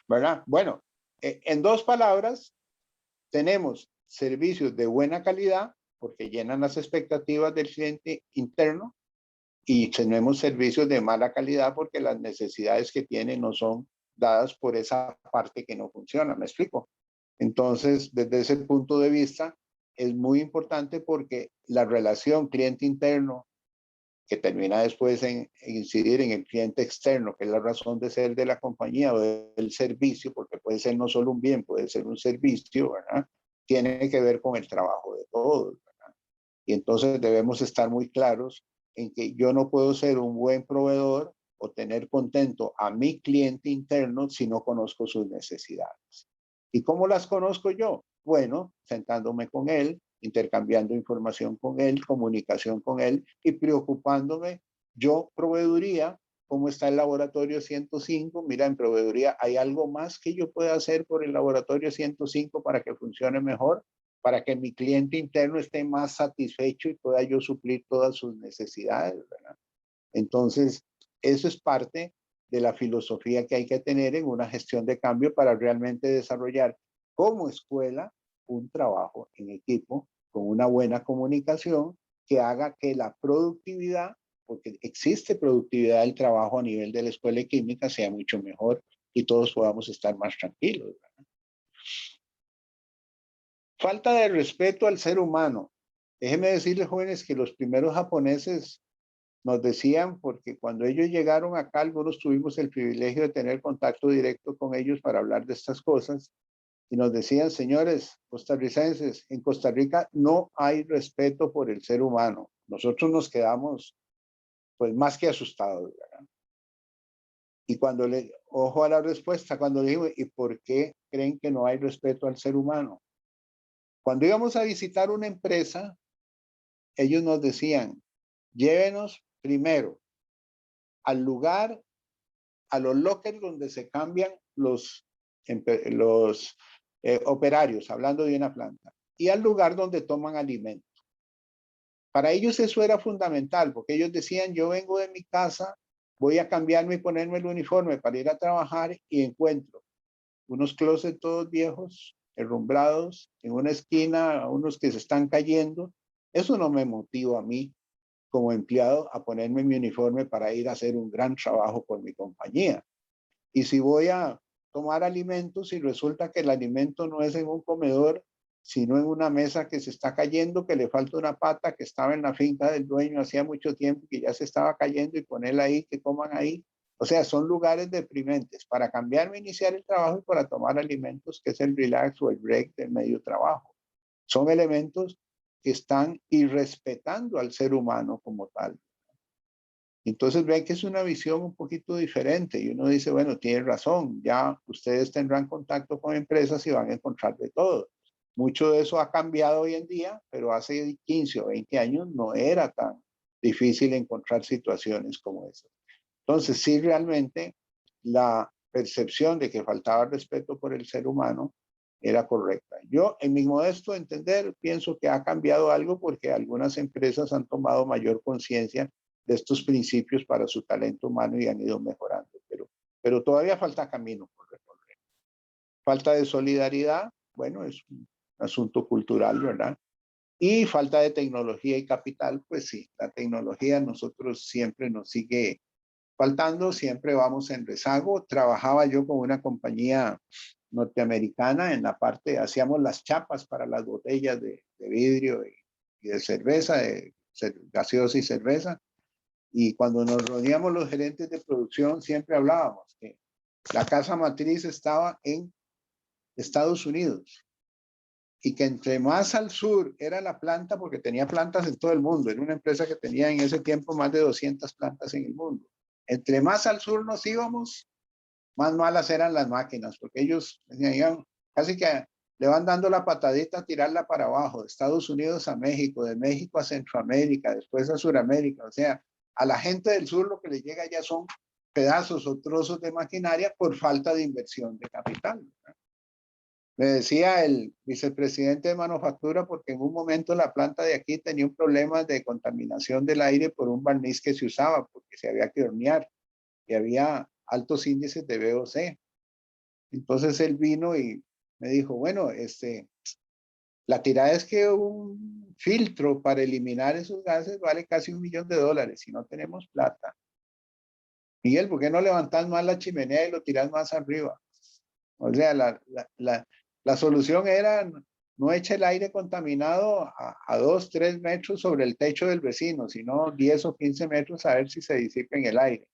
¿Verdad? Bueno, en dos palabras, tenemos servicios de buena calidad, porque llenan las expectativas del cliente interno, y tenemos servicios de mala calidad porque las necesidades que tiene no son dadas por esa parte que no funciona. ¿Me explico? Entonces, desde ese punto de vista, es muy importante porque la relación cliente interno, que termina después en incidir en el cliente externo, que es la razón de ser de la compañía o del servicio, porque puede ser no solo un bien, puede ser un servicio, ¿verdad? Tiene que ver con el trabajo de todos, ¿verdad? Y entonces debemos estar muy claros en que yo no puedo ser un buen proveedor o tener contento a mi cliente interno si no conozco sus necesidades. ¿Y cómo las conozco yo? Bueno, sentándome con él, intercambiando información con él, comunicación con él y preocupándome. Yo, proveeduría, ¿cómo está el laboratorio 105? Mira, en proveeduría, ¿hay algo más que yo pueda hacer por el laboratorio 105 para que funcione mejor? Para que mi cliente interno esté más satisfecho y pueda yo suplir todas sus necesidades, ¿verdad? Entonces, eso es parte de la filosofía que hay que tener en una gestión de cambio para realmente desarrollar como escuela un trabajo en equipo con una buena comunicación que haga que la productividad, porque existe productividad del trabajo a nivel de la escuela de química, sea mucho mejor y todos podamos estar más tranquilos, ¿verdad? Falta de respeto al ser humano. Déjenme decirles, jóvenes, que los primeros japoneses nos decían, porque cuando ellos llegaron acá, algunos tuvimos el privilegio de tener contacto directo con ellos para hablar de estas cosas, y nos decían, señores costarricenses, en Costa Rica no hay respeto por el ser humano. Nosotros nos quedamos, pues, más que asustados, ¿verdad? Y cuando ojo a la respuesta, cuando digo, ¿y por qué creen que no hay respeto al ser humano? Cuando íbamos a visitar una empresa, ellos nos decían, llévenos primero al lugar, a los lockers donde se cambian los operarios, hablando de una planta, y al lugar donde toman alimentos. Para ellos eso era fundamental, porque ellos decían, yo vengo de mi casa, voy a cambiarme y ponerme el uniforme para ir a trabajar y encuentro unos closets todos viejos, herrumbrados, en una esquina, unos que se están cayendo. Eso no me motiva a mí como empleado a ponerme mi uniforme para ir a hacer un gran trabajo por mi compañía. Y si voy a tomar alimentos y resulta que el alimento no es en un comedor, sino en una mesa que se está cayendo, que le falta una pata, que estaba en la finca del dueño hacía mucho tiempo, que ya se estaba cayendo y ponerla ahí, que coman ahí. O sea, son lugares deprimentes para cambiarme, iniciar el trabajo y para tomar alimentos, que es el relax o el break del medio trabajo. Son elementos que están irrespetando al ser humano como tal. Entonces ven que es una visión un poquito diferente y uno dice, bueno, tiene razón, ya ustedes tendrán contacto con empresas y van a encontrar de todo. Mucho de eso ha cambiado hoy en día, pero hace 15 o 20 años no era tan difícil encontrar situaciones como esas. Entonces, sí, realmente la percepción de que faltaba respeto por el ser humano era correcta. Yo, en mi modesto entender, pienso que ha cambiado algo porque algunas empresas han tomado mayor conciencia de estos principios para su talento humano y han ido mejorando. Pero todavía falta camino por recorrer. Falta de solidaridad, bueno, es un asunto cultural, ¿verdad? Y falta de tecnología y capital, pues sí, la tecnología a nosotros siempre nos sigue faltando, siempre vamos en rezago. Trabajaba yo con una compañía norteamericana en la parte, hacíamos las chapas para las botellas de vidrio y de cerveza, de gaseosa y cerveza. Y cuando nos reuníamos los gerentes de producción, siempre hablábamos que la casa matriz estaba en Estados Unidos y que entre más al sur era la planta, porque tenía plantas en todo el mundo, era una empresa que tenía en ese tiempo más de 200 plantas en el mundo. Entre más al sur nos íbamos, más malas eran las máquinas, porque ellos decían, casi que le van dando la patadita a tirarla para abajo, de Estados Unidos a México, de México a Centroamérica, después a Suramérica. O sea, a la gente del sur lo que le llega ya son pedazos o trozos de maquinaria por falta de inversión de capital, ¿verdad? Me decía el vicepresidente de manufactura, porque en un momento la planta de aquí tenía un problema de contaminación del aire por un barniz que se usaba, porque se había que hornear y había altos índices de VOC. Entonces él vino y me dijo, bueno, la tirada es que un filtro para eliminar esos gases vale casi $1 millón y no tenemos plata. Miguel, ¿por qué no levantas más la chimenea y lo tiras más arriba? O sea, la solución era no eche el aire contaminado a 2, 3 metros sobre el techo del vecino, sino 10 o 15 metros a ver si se disipa en el aire.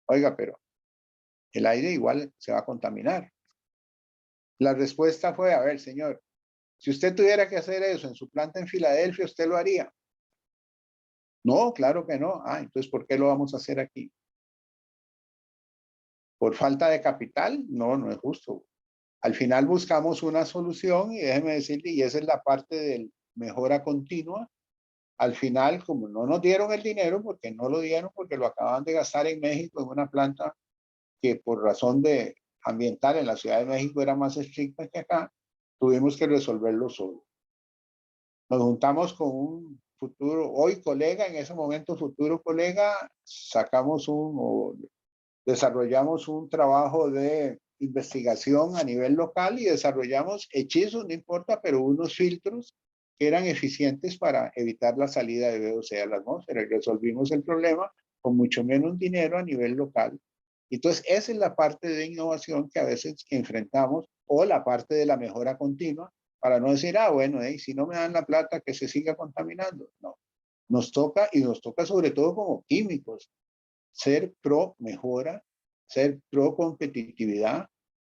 Oiga, pero el aire igual se va a contaminar. La respuesta fue, a ver, señor, si usted tuviera que hacer eso en su planta en Filadelfia, ¿usted lo haría? No, claro que no. Ah, entonces, ¿por qué lo vamos a hacer aquí? ¿Por falta de capital? No, no es justo. Al final buscamos una solución y déjeme decirle, y esa es la parte de mejora continua. Al final, como no nos dieron el dinero, porque no lo dieron, porque lo acaban de gastar en México en una planta que por razón de ambiental en la Ciudad de México era más estricta que acá, tuvimos que resolverlo solo. Nos juntamos con un futuro, hoy colega, en ese momento futuro colega, desarrollamos un trabajo de investigación a nivel local y desarrollamos hechizos, no importa, pero unos filtros que eran eficientes para evitar la salida de VOC a la atmósfera y resolvimos el problema con mucho menos dinero a nivel local. Entonces, esa es la parte de innovación que a veces enfrentamos o la parte de la mejora continua para no decir, bueno, si no me dan la plata, que se siga contaminando. No, nos toca y nos toca sobre todo como químicos ser pro mejora, ser pro competitividad,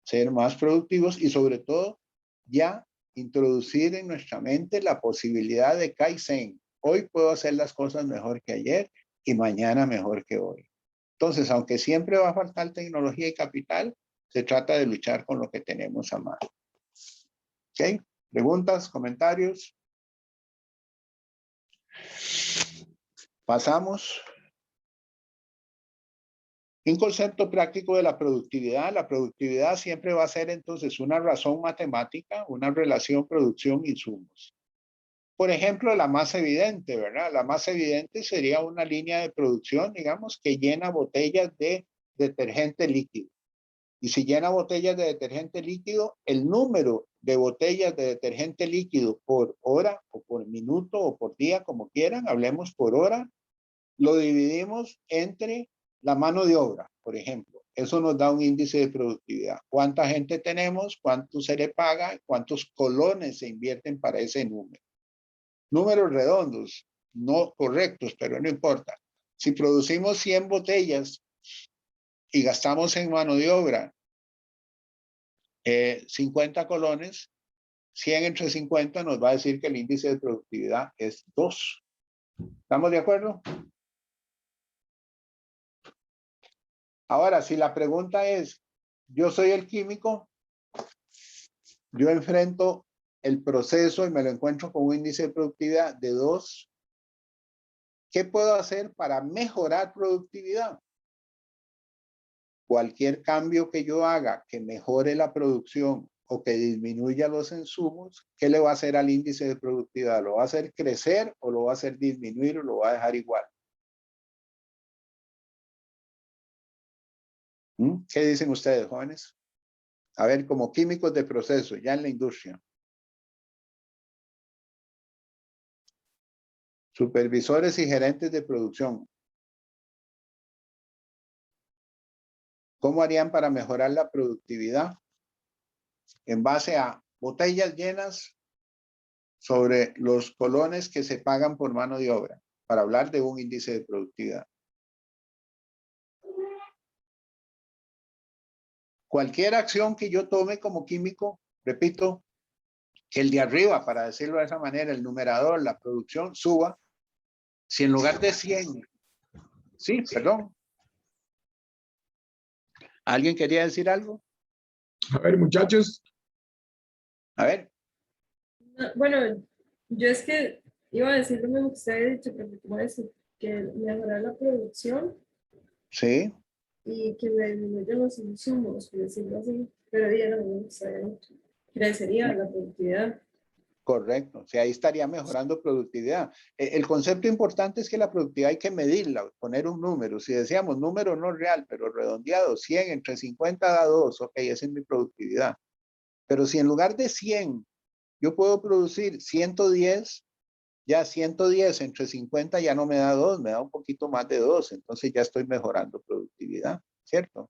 ser más productivos y sobre todo ya introducir en nuestra mente la posibilidad de Kaizen. Hoy puedo hacer las cosas mejor que ayer y mañana mejor que hoy. Entonces, aunque siempre va a faltar tecnología y capital, se trata de luchar con lo que tenemos a mano. ¿Ok? ¿Preguntas? ¿Comentarios? Pasamos. Un concepto práctico de la productividad siempre va a ser entonces una razón matemática, una relación producción-insumos. Por ejemplo, la más evidente, ¿verdad? La más evidente sería una línea de producción, digamos, que llena botellas de detergente líquido. Y si llena botellas de detergente líquido, el número de botellas de detergente líquido por hora o por minuto o por día, como quieran, hablemos por hora, lo dividimos entre la mano de obra, por ejemplo. Eso nos da un índice de productividad. ¿Cuánta gente tenemos? ¿Cuánto se le paga? ¿Cuántos colones se invierten para ese número? Números redondos, no correctos, pero no importa. Si producimos 100 botellas y gastamos en mano de obra 50 colones, 100 entre 50 nos va a decir que el índice de productividad es 2. ¿Estamos de acuerdo? Ahora, si la pregunta es, yo soy el químico, yo enfrento el proceso y me lo encuentro con un índice de productividad de 2, ¿qué puedo hacer para mejorar productividad? Cualquier cambio que yo haga que mejore la producción o que disminuya los insumos, ¿qué le va a hacer al índice de productividad? ¿Lo va a hacer crecer o lo va a hacer disminuir o lo va a dejar igual? ¿Qué dicen ustedes, jóvenes? A ver, como químicos de proceso, ya en la industria. Supervisores y gerentes de producción. ¿Cómo harían para mejorar la productividad? En base a botellas llenas sobre los colones que se pagan por mano de obra, para hablar de un índice de productividad. Cualquier acción que yo tome como químico, repito, que el de arriba, para decirlo de esa manera, el numerador, la producción, suba. Si en lugar de 100, sí, perdón. ¿Alguien quería decir algo? A ver, muchachos. A ver. Bueno, yo es que iba a decir lo mismo que usted ha dicho, pero como decir que mejorar la producción Sí. y que me disminuyan los insumos, por decirlo así, pero ya no me gustaría mucho. Crecería la productividad. Correcto, o sea, ahí estaría mejorando productividad. El concepto importante es que la productividad hay que medirla, poner un número. Si decíamos número no real, pero redondeado, 100 entre 50 da 2, ok, esa es mi productividad. Pero si en lugar de 100 yo puedo producir 110, ya 110 entre 50 ya no me da 2, me da un poquito más de 2, entonces ya estoy mejorando productividad, ¿cierto?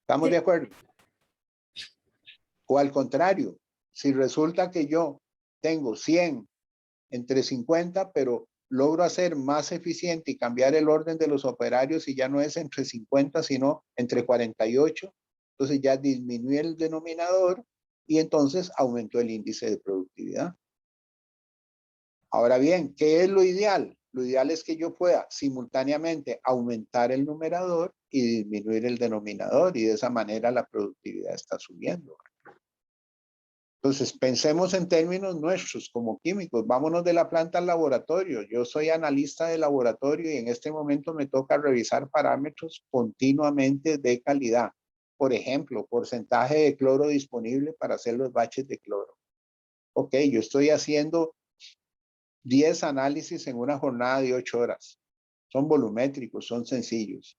¿Estamos de acuerdo? O al contrario, si resulta que yo tengo 100 entre 50, pero logro hacer más eficiente y cambiar el orden de los operarios y ya no es entre 50, sino entre 48, entonces ya disminuye el denominador y entonces aumentó el índice de productividad. Ahora bien, ¿qué es lo ideal? Lo ideal es que yo pueda simultáneamente aumentar el numerador y disminuir el denominador y de esa manera la productividad está subiendo. Entonces, pensemos en términos nuestros como químicos. Vámonos de la planta al laboratorio. Yo soy analista de laboratorio y en este momento me toca revisar parámetros continuamente de calidad. Por ejemplo, porcentaje de cloro disponible para hacer los baches de cloro. Ok, yo estoy haciendo 10 análisis en una jornada de 8 horas. Son volumétricos, son sencillos.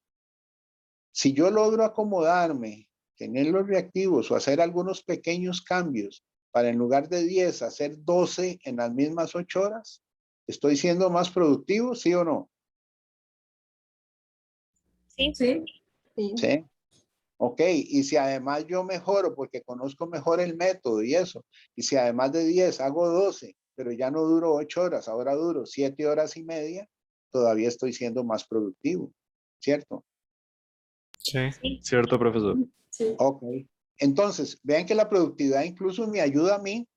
Si yo logro acomodarme, tener los reactivos o hacer algunos pequeños cambios para en lugar de 10 hacer 12 en las mismas 8 horas, ¿estoy siendo más productivo, sí o no? Sí. Sí. Sí. Ok, y si además yo mejoro porque conozco mejor el método y eso, y si además de 10 hago 12, pero ya no duro 8 horas, ahora duro 7 horas y media, todavía estoy siendo más productivo, ¿cierto? Sí, Sí. Cierto, profesor. Sí. Ok, entonces, vean que la productividad incluso me ayuda a mí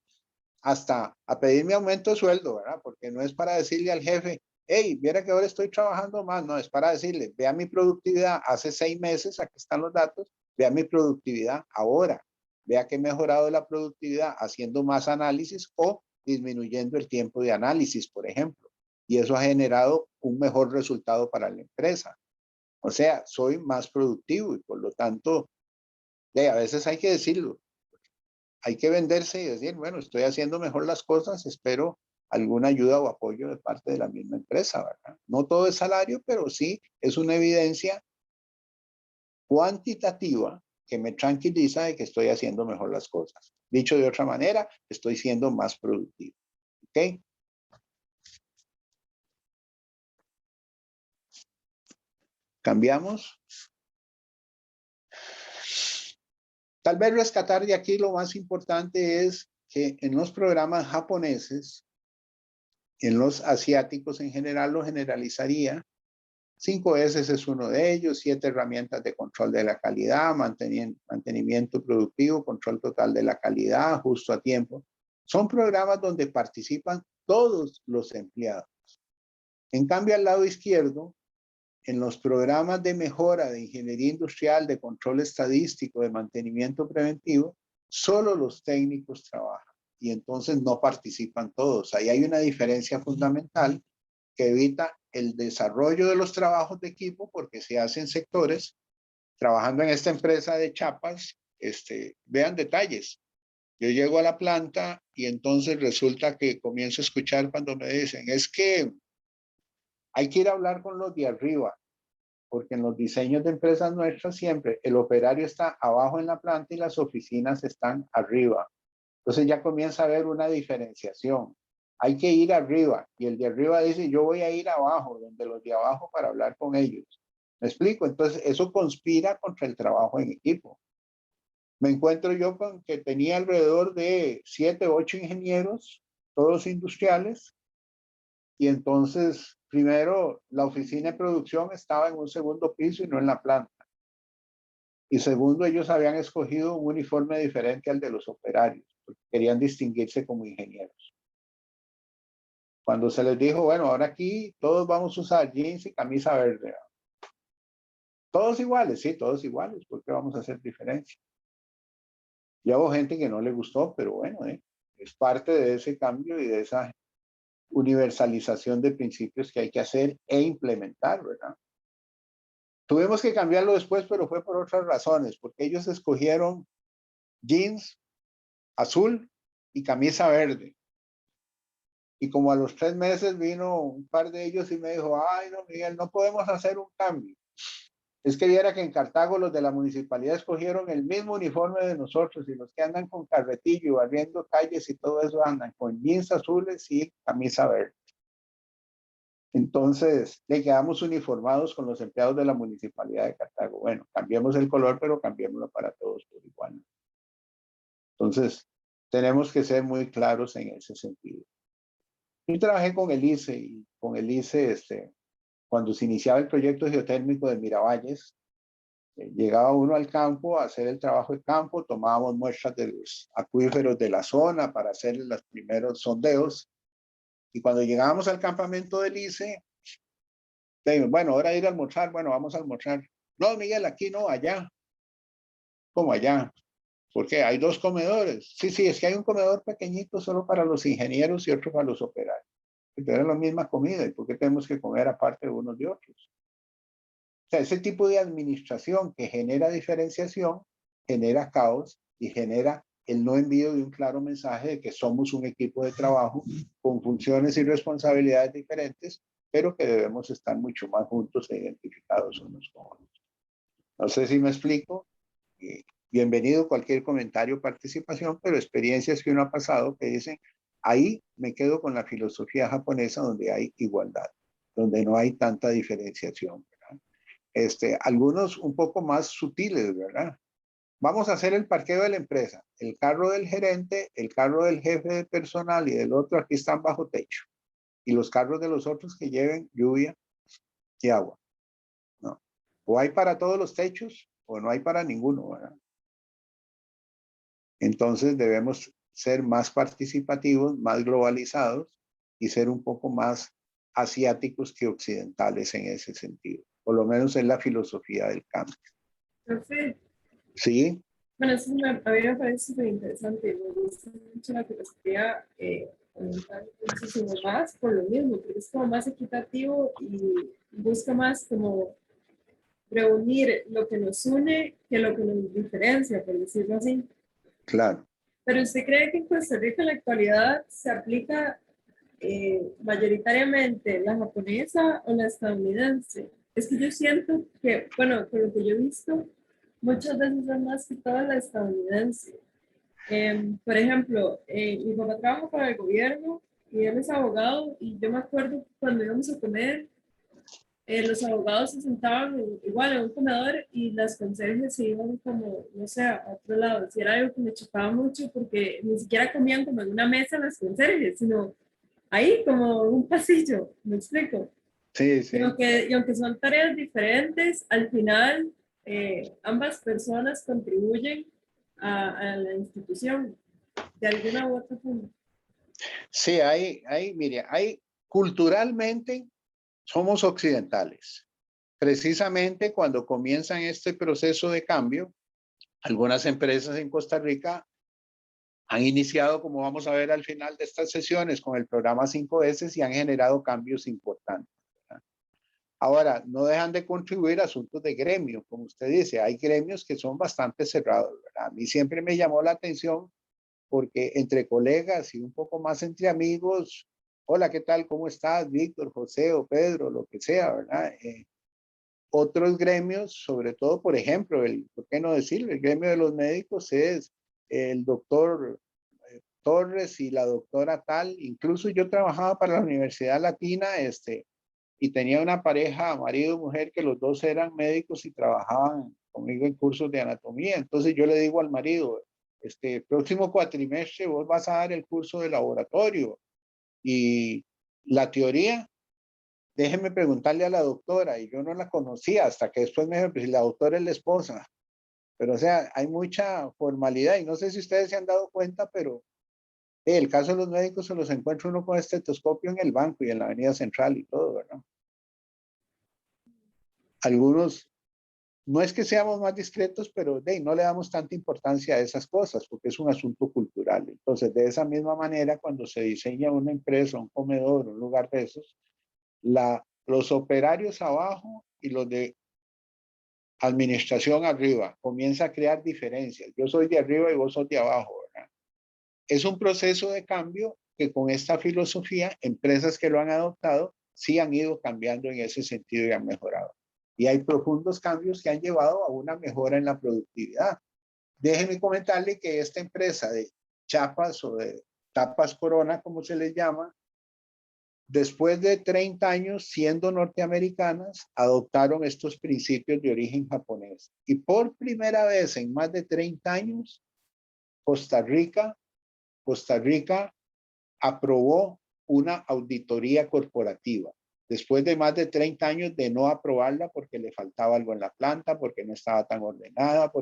hasta a pedir mi aumento de sueldo, ¿verdad? Porque no es para decirle al jefe, hey, viera que ahora estoy trabajando más, no, es para decirle, vea mi productividad hace 6 meses, aquí están los datos, vea mi productividad ahora, vea que he mejorado la productividad haciendo más análisis o disminuyendo el tiempo de análisis, por ejemplo. y eso ha generado un mejor resultado para la empresa. O sea, soy más productivo y por lo tanto, a veces hay que decirlo, hay que venderse y decir, bueno, estoy haciendo mejor las cosas, espero alguna ayuda o apoyo de parte de la misma empresa, ¿verdad? No todo es salario, pero sí es una evidencia cuantitativa que me tranquiliza de que estoy haciendo mejor las cosas. Dicho de otra manera, estoy siendo más productivo. ¿Ok? Cambiamos. Tal vez rescatar de aquí lo más importante es que en los programas japoneses, en los asiáticos en general, lo generalizaría. 5S es uno de ellos, 7 herramientas de control de la calidad, mantenimiento productivo, control total de la calidad, justo a tiempo. Son programas donde participan todos los empleados. En cambio, al lado izquierdo, en los programas de mejora de ingeniería industrial, de control estadístico, de mantenimiento preventivo, solo los técnicos trabajan y entonces no participan todos. Ahí hay una diferencia fundamental que evita el desarrollo de los trabajos de equipo porque se hacen sectores. Trabajando en esta empresa de chapas, vean detalles. Yo llego a la planta y entonces resulta que comienzo a escuchar cuando me dicen, es que hay que ir a hablar con los de arriba, porque en los diseños de empresas nuestras siempre el operario está abajo en la planta y las oficinas están arriba. Entonces ya comienza a haber una diferenciación. Hay que ir arriba y el de arriba dice, yo voy a ir abajo, donde los de abajo para hablar con ellos. ¿Me explico? Entonces eso conspira contra el trabajo en equipo. Me encuentro yo con que tenía alrededor de 7, 8 ingenieros, todos industriales, y entonces primero la oficina de producción estaba en un segundo piso y no en la planta. Y segundo, ellos habían escogido un uniforme diferente al de los operarios, porque querían distinguirse como ingenieros. Cuando se les dijo, bueno, ahora aquí todos vamos a usar jeans y camisa verde. Todos iguales, sí, todos iguales, ¿por qué vamos a hacer diferencia? Y hubo gente que no le gustó, pero bueno, es parte de ese cambio y de esa universalización de principios que hay que hacer e implementar, ¿verdad? Tuvimos que cambiarlo después, pero fue por otras razones, porque ellos escogieron jeans azul y camisa verde. Y como a los 3 meses vino un par de ellos y me dijo, ay, no, Miguel, no podemos hacer un cambio. Es que viera que en Cartago los de la municipalidad escogieron el mismo uniforme de nosotros y los que andan con carretillo, barriendo calles y todo eso andan con jeans azules y camisa verde. Entonces, le quedamos uniformados con los empleados de la municipalidad de Cartago. Bueno, cambiemos el color, pero cambiémoslo para todos por igual. Entonces, tenemos que ser muy claros en ese sentido. Yo trabajé con el ICE y con el ICE, cuando se iniciaba el proyecto geotérmico de Miravalles, llegaba uno al campo a hacer el trabajo de campo, tomábamos muestras de los acuíferos de la zona para hacer los primeros sondeos. Y cuando llegábamos al campamento del ICE, dijimos, bueno, hora de ir a almorzar, bueno, vamos a almorzar. No, Miguel, aquí no, allá. ¿Cómo allá? ¿Por qué? Hay 2 comedores. Sí, es que hay un comedor pequeñito solo para los ingenieros y otro para los operarios. Pero es la misma comida, ¿y por qué tenemos que comer aparte de unos de otros? O sea, ese tipo de administración que genera diferenciación, genera caos y genera el no envío de un claro mensaje de que somos un equipo de trabajo con funciones y responsabilidades diferentes, pero que debemos estar mucho más juntos e identificados unos con otros. No sé si me explico. Bienvenido cualquier comentario o participación, pero experiencias que uno ha pasado que dicen, ahí me quedo con la filosofía japonesa donde hay igualdad, donde no hay tanta diferenciación, ¿verdad? Algunos un poco más sutiles, ¿verdad? Vamos a hacer el parqueo de la empresa. El carro del gerente, el carro del jefe de personal y del otro aquí están bajo techo. Y los carros de los otros que lleven lluvia y agua. ¿No? O hay para todos los techos o no hay para ninguno, ¿verdad? Entonces debemos ser más participativos, más globalizados y ser un poco más asiáticos que occidentales en ese sentido. Por lo menos es la filosofía del cambio. Perfecto. Sí. Bueno, eso a mí me parece súper interesante. Me gusta mucho la filosofía aumentar muchísimo más por lo mismo, porque es como más equitativo y busca más como reunir lo que nos une que lo que nos diferencia, por decirlo así. Claro. Pero ¿usted cree que en Costa Rica en la actualidad se aplica mayoritariamente la japonesa o la estadounidense? Es que yo siento que, bueno, por lo que yo he visto, muchas veces es más que todo la estadounidense. Por ejemplo, mi papá trabaja para el gobierno y él es abogado y yo me acuerdo cuando íbamos a comer, los abogados se sentaban igual en un comedor y las conserjes se iban como, no sé, a otro lado. Y era algo que me chocaba mucho porque ni siquiera comían como en una mesa las conserjes, sino ahí como un pasillo, ¿me explico? Sí, sí. Y aunque son tareas diferentes, al final ambas personas contribuyen a la institución de alguna u otra forma. Sí, mire, culturalmente somos occidentales. Precisamente cuando comienzan este proceso de cambio, algunas empresas en Costa Rica han iniciado, como vamos a ver al final de estas sesiones, con el programa 5S y han generado cambios importantes, ¿verdad? Ahora, no dejan de contribuir a asuntos de gremio, como usted dice, hay gremios que son bastante cerrados, ¿verdad? A mí siempre me llamó la atención porque entre colegas y un poco más entre amigos, hola, ¿qué tal? ¿Cómo estás? Víctor, José o Pedro, lo que sea, ¿verdad? Otros gremios, sobre todo, por ejemplo, ¿por qué no decirlo? El gremio de los médicos es el doctor Torres y la doctora tal. Incluso yo trabajaba para la Universidad Latina, y tenía una pareja, marido y mujer, que los dos eran médicos y trabajaban conmigo en cursos de anatomía. Entonces yo le digo al marido, próximo cuatrimestre vos vas a dar el curso de laboratorio y la teoría, déjeme preguntarle a la doctora, y yo no la conocía hasta que después me dijo, pues la doctora es la esposa. Pero o sea, hay mucha formalidad y no sé si ustedes se han dado cuenta, pero el caso de los médicos se los encuentra uno con estetoscopio en el banco y en la avenida central y todo, ¿verdad? Algunos, no es que seamos más discretos, pero no le damos tanta importancia a esas cosas porque es un asunto cultural. Entonces, de esa misma manera, cuando se diseña una empresa, un comedor, un lugar de esos, los operarios abajo y los de administración arriba comienza a crear diferencias. Yo soy de arriba y vos sos de abajo, ¿verdad? Es un proceso de cambio que con esta filosofía, empresas que lo han adoptado, sí han ido cambiando en ese sentido y han mejorado. Y hay profundos cambios que han llevado a una mejora en la productividad. Déjenme comentarle que esta empresa de chapas o de tapas Corona, como se les llama, después de 30 años siendo norteamericanas, adoptaron estos principios de origen japonés. Y por primera vez en más de 30 años, Costa Rica aprobó una auditoría corporativa. Después de más de 30 años de no aprobarla porque le faltaba algo en la planta, porque no estaba tan ordenada,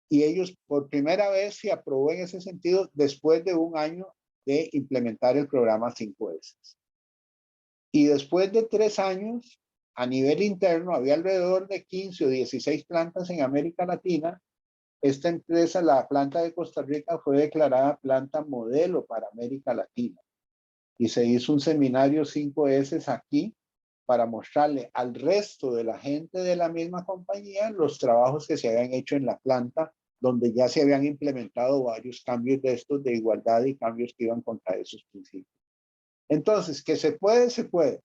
y ellos por primera vez se aprobó en ese sentido después de un año de implementar el programa 5S. Y después de 3 años, a nivel interno, había alrededor de 15 o 16 plantas en América Latina. Esta empresa, la planta de Costa Rica, fue declarada planta modelo para América Latina. Y se hizo un seminario 5S aquí para mostrarle al resto de la gente de la misma compañía los trabajos que se habían hecho en la planta, donde ya se habían implementado varios cambios de estos de igualdad y cambios que iban contra esos principios. Entonces, que se puede, se puede.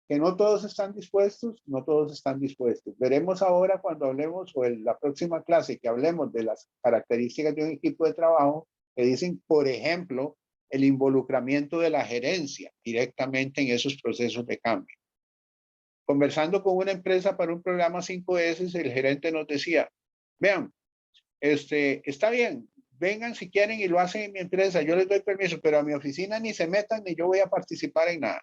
Que no todos están dispuestos, no todos están dispuestos. Veremos ahora cuando hablemos, o en la próxima clase, que hablemos de las características de un equipo de trabajo, que dicen, por ejemplo, el involucramiento de la gerencia directamente en esos procesos de cambio. Conversando con una empresa para un programa 5S, el gerente nos decía, vean, está bien, vengan si quieren y lo hacen en mi empresa, yo les doy permiso, pero a mi oficina ni se metan ni yo voy a participar en nada.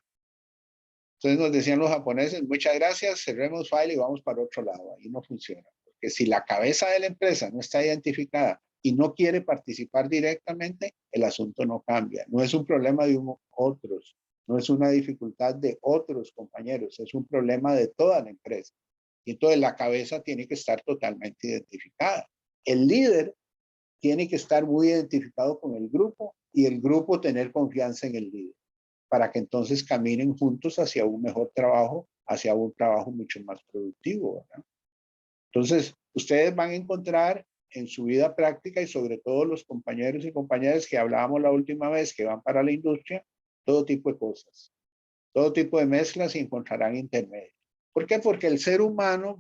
Entonces nos decían los japoneses, muchas gracias, cerremos file y vamos para otro lado. Ahí no funciona. Porque si la cabeza de la empresa no está identificada y no quiere participar directamente, el asunto no cambia. No es un problema de otros, no es una dificultad de otros compañeros, es un problema de toda la empresa. Y entonces la cabeza tiene que estar totalmente identificada. El líder tiene que estar muy identificado con el grupo y el grupo tener confianza en el líder, para que entonces caminen juntos hacia un mejor trabajo, hacia un trabajo mucho más productivo, ¿verdad? Entonces, ustedes van a encontrar en su vida práctica y sobre todo los compañeros y compañeras que hablábamos la última vez que van para la industria, todo tipo de cosas, todo tipo de mezclas y encontrarán intermedios. ¿Por qué? Porque el ser humano,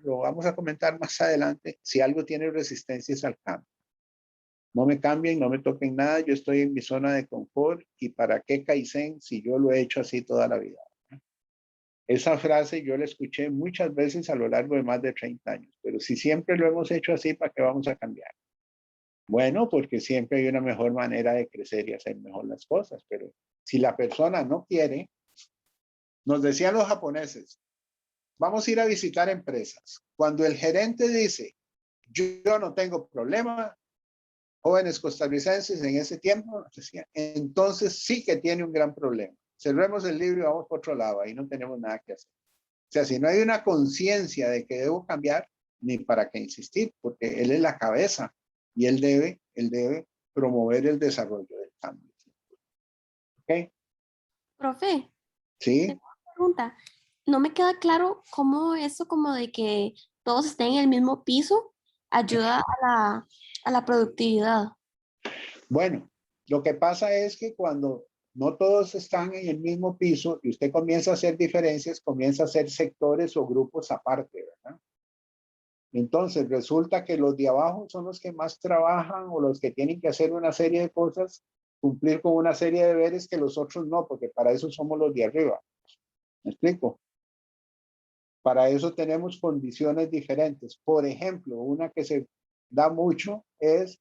lo vamos a comentar más adelante, si algo tiene resistencia es al cambio. No me cambien, no me toquen nada, yo estoy en mi zona de confort y ¿para qué Kaizen si yo lo he hecho así toda la vida? Esa frase yo la escuché muchas veces a lo largo de más de 30 años, pero si siempre lo hemos hecho así, ¿para qué vamos a cambiar? Bueno, porque siempre hay una mejor manera de crecer y hacer mejor las cosas, pero si la persona no quiere, nos decían los japoneses, vamos a ir a visitar empresas. Cuando el gerente dice, yo no tengo problema, jóvenes costarricenses en ese tiempo, decían, entonces sí que tiene un gran problema. Cerremos el libro y vamos por otro lado, ahí no tenemos nada que hacer. O sea, si no hay una conciencia de que debo cambiar, ni para qué insistir, porque él es la cabeza y él debe promover el desarrollo del cambio. ¿Ok? Profe, ¿Sí? tengo una pregunta. No me queda claro cómo eso como de que todos estén en el mismo piso ayuda a la productividad. Bueno, lo que pasa es que cuando no todos están en el mismo piso y usted comienza a hacer diferencias, comienza a hacer sectores o grupos aparte, ¿verdad? Entonces resulta que los de abajo son los que más trabajan o los que tienen que hacer una serie de cosas, cumplir con una serie de deberes que los otros no, porque para eso somos los de arriba. ¿Me explico? Para eso tenemos condiciones diferentes. Por ejemplo, una que se da mucho es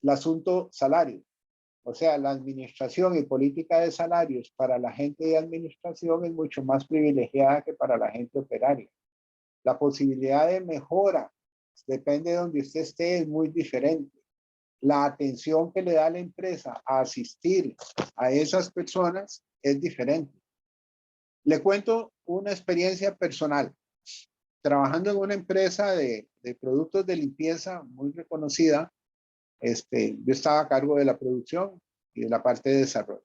el asunto salario. O sea, la administración y política de salarios para la gente de administración es mucho más privilegiada que para la gente operaria. La posibilidad de mejora, depende de donde usted esté, es muy diferente. La atención que le da la empresa a asistir a esas personas es diferente. Le cuento una experiencia personal. Trabajando en una empresa de productos de limpieza muy reconocida, yo estaba a cargo de la producción y de la parte de desarrollo.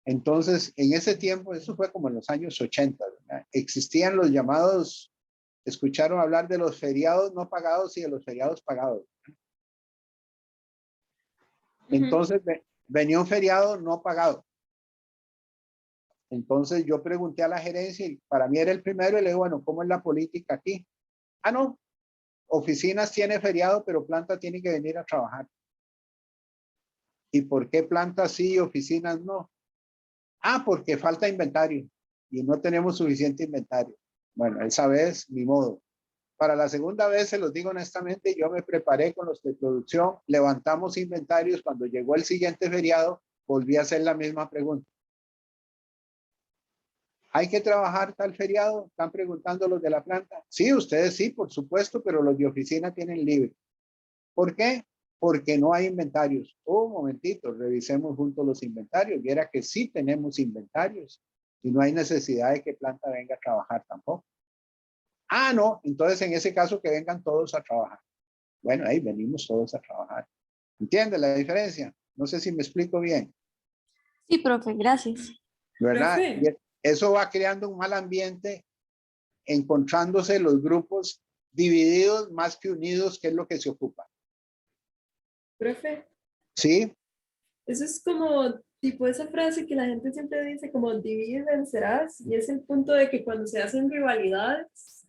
Entonces, en ese tiempo, eso fue como en los años 80, ¿verdad? Existían los llamados, escucharon hablar de los feriados no pagados y de los feriados pagados. Entonces, venía un feriado no pagado. Entonces, yo pregunté a la gerencia y para mí era el primero y le digo, bueno, ¿cómo es la política aquí? Ah, no, oficinas tiene feriado, pero planta tiene que venir a trabajar. ¿Y por qué planta sí y oficinas no? Ah, porque falta inventario y no tenemos suficiente inventario. Bueno, esa vez, ni modo. Para la segunda vez, se los digo honestamente, yo me preparé con los de producción, levantamos inventarios. Cuando llegó el siguiente feriado, volví a hacer la misma pregunta. ¿Hay que trabajar tal feriado? Están preguntando los de la planta. Sí, ustedes sí, por supuesto, pero los de oficina tienen libre. ¿Por qué? Porque no hay inventarios. Un momentito, revisemos juntos los inventarios. Viera que sí tenemos inventarios y no hay necesidad de que planta venga a trabajar tampoco. Ah, no, entonces en ese caso que vengan todos a trabajar. Bueno, ahí venimos todos a trabajar. ¿Entiende la diferencia? No sé si me explico bien. Sí, profe, gracias. ¿Verdad? Profe. Y eso va creando un mal ambiente, encontrándose los grupos divididos más que unidos, que es lo que se ocupa. Profe, ¿Sí? eso es como tipo esa frase que la gente siempre dice como divide y vencerás, y es el punto de que cuando se hacen rivalidades,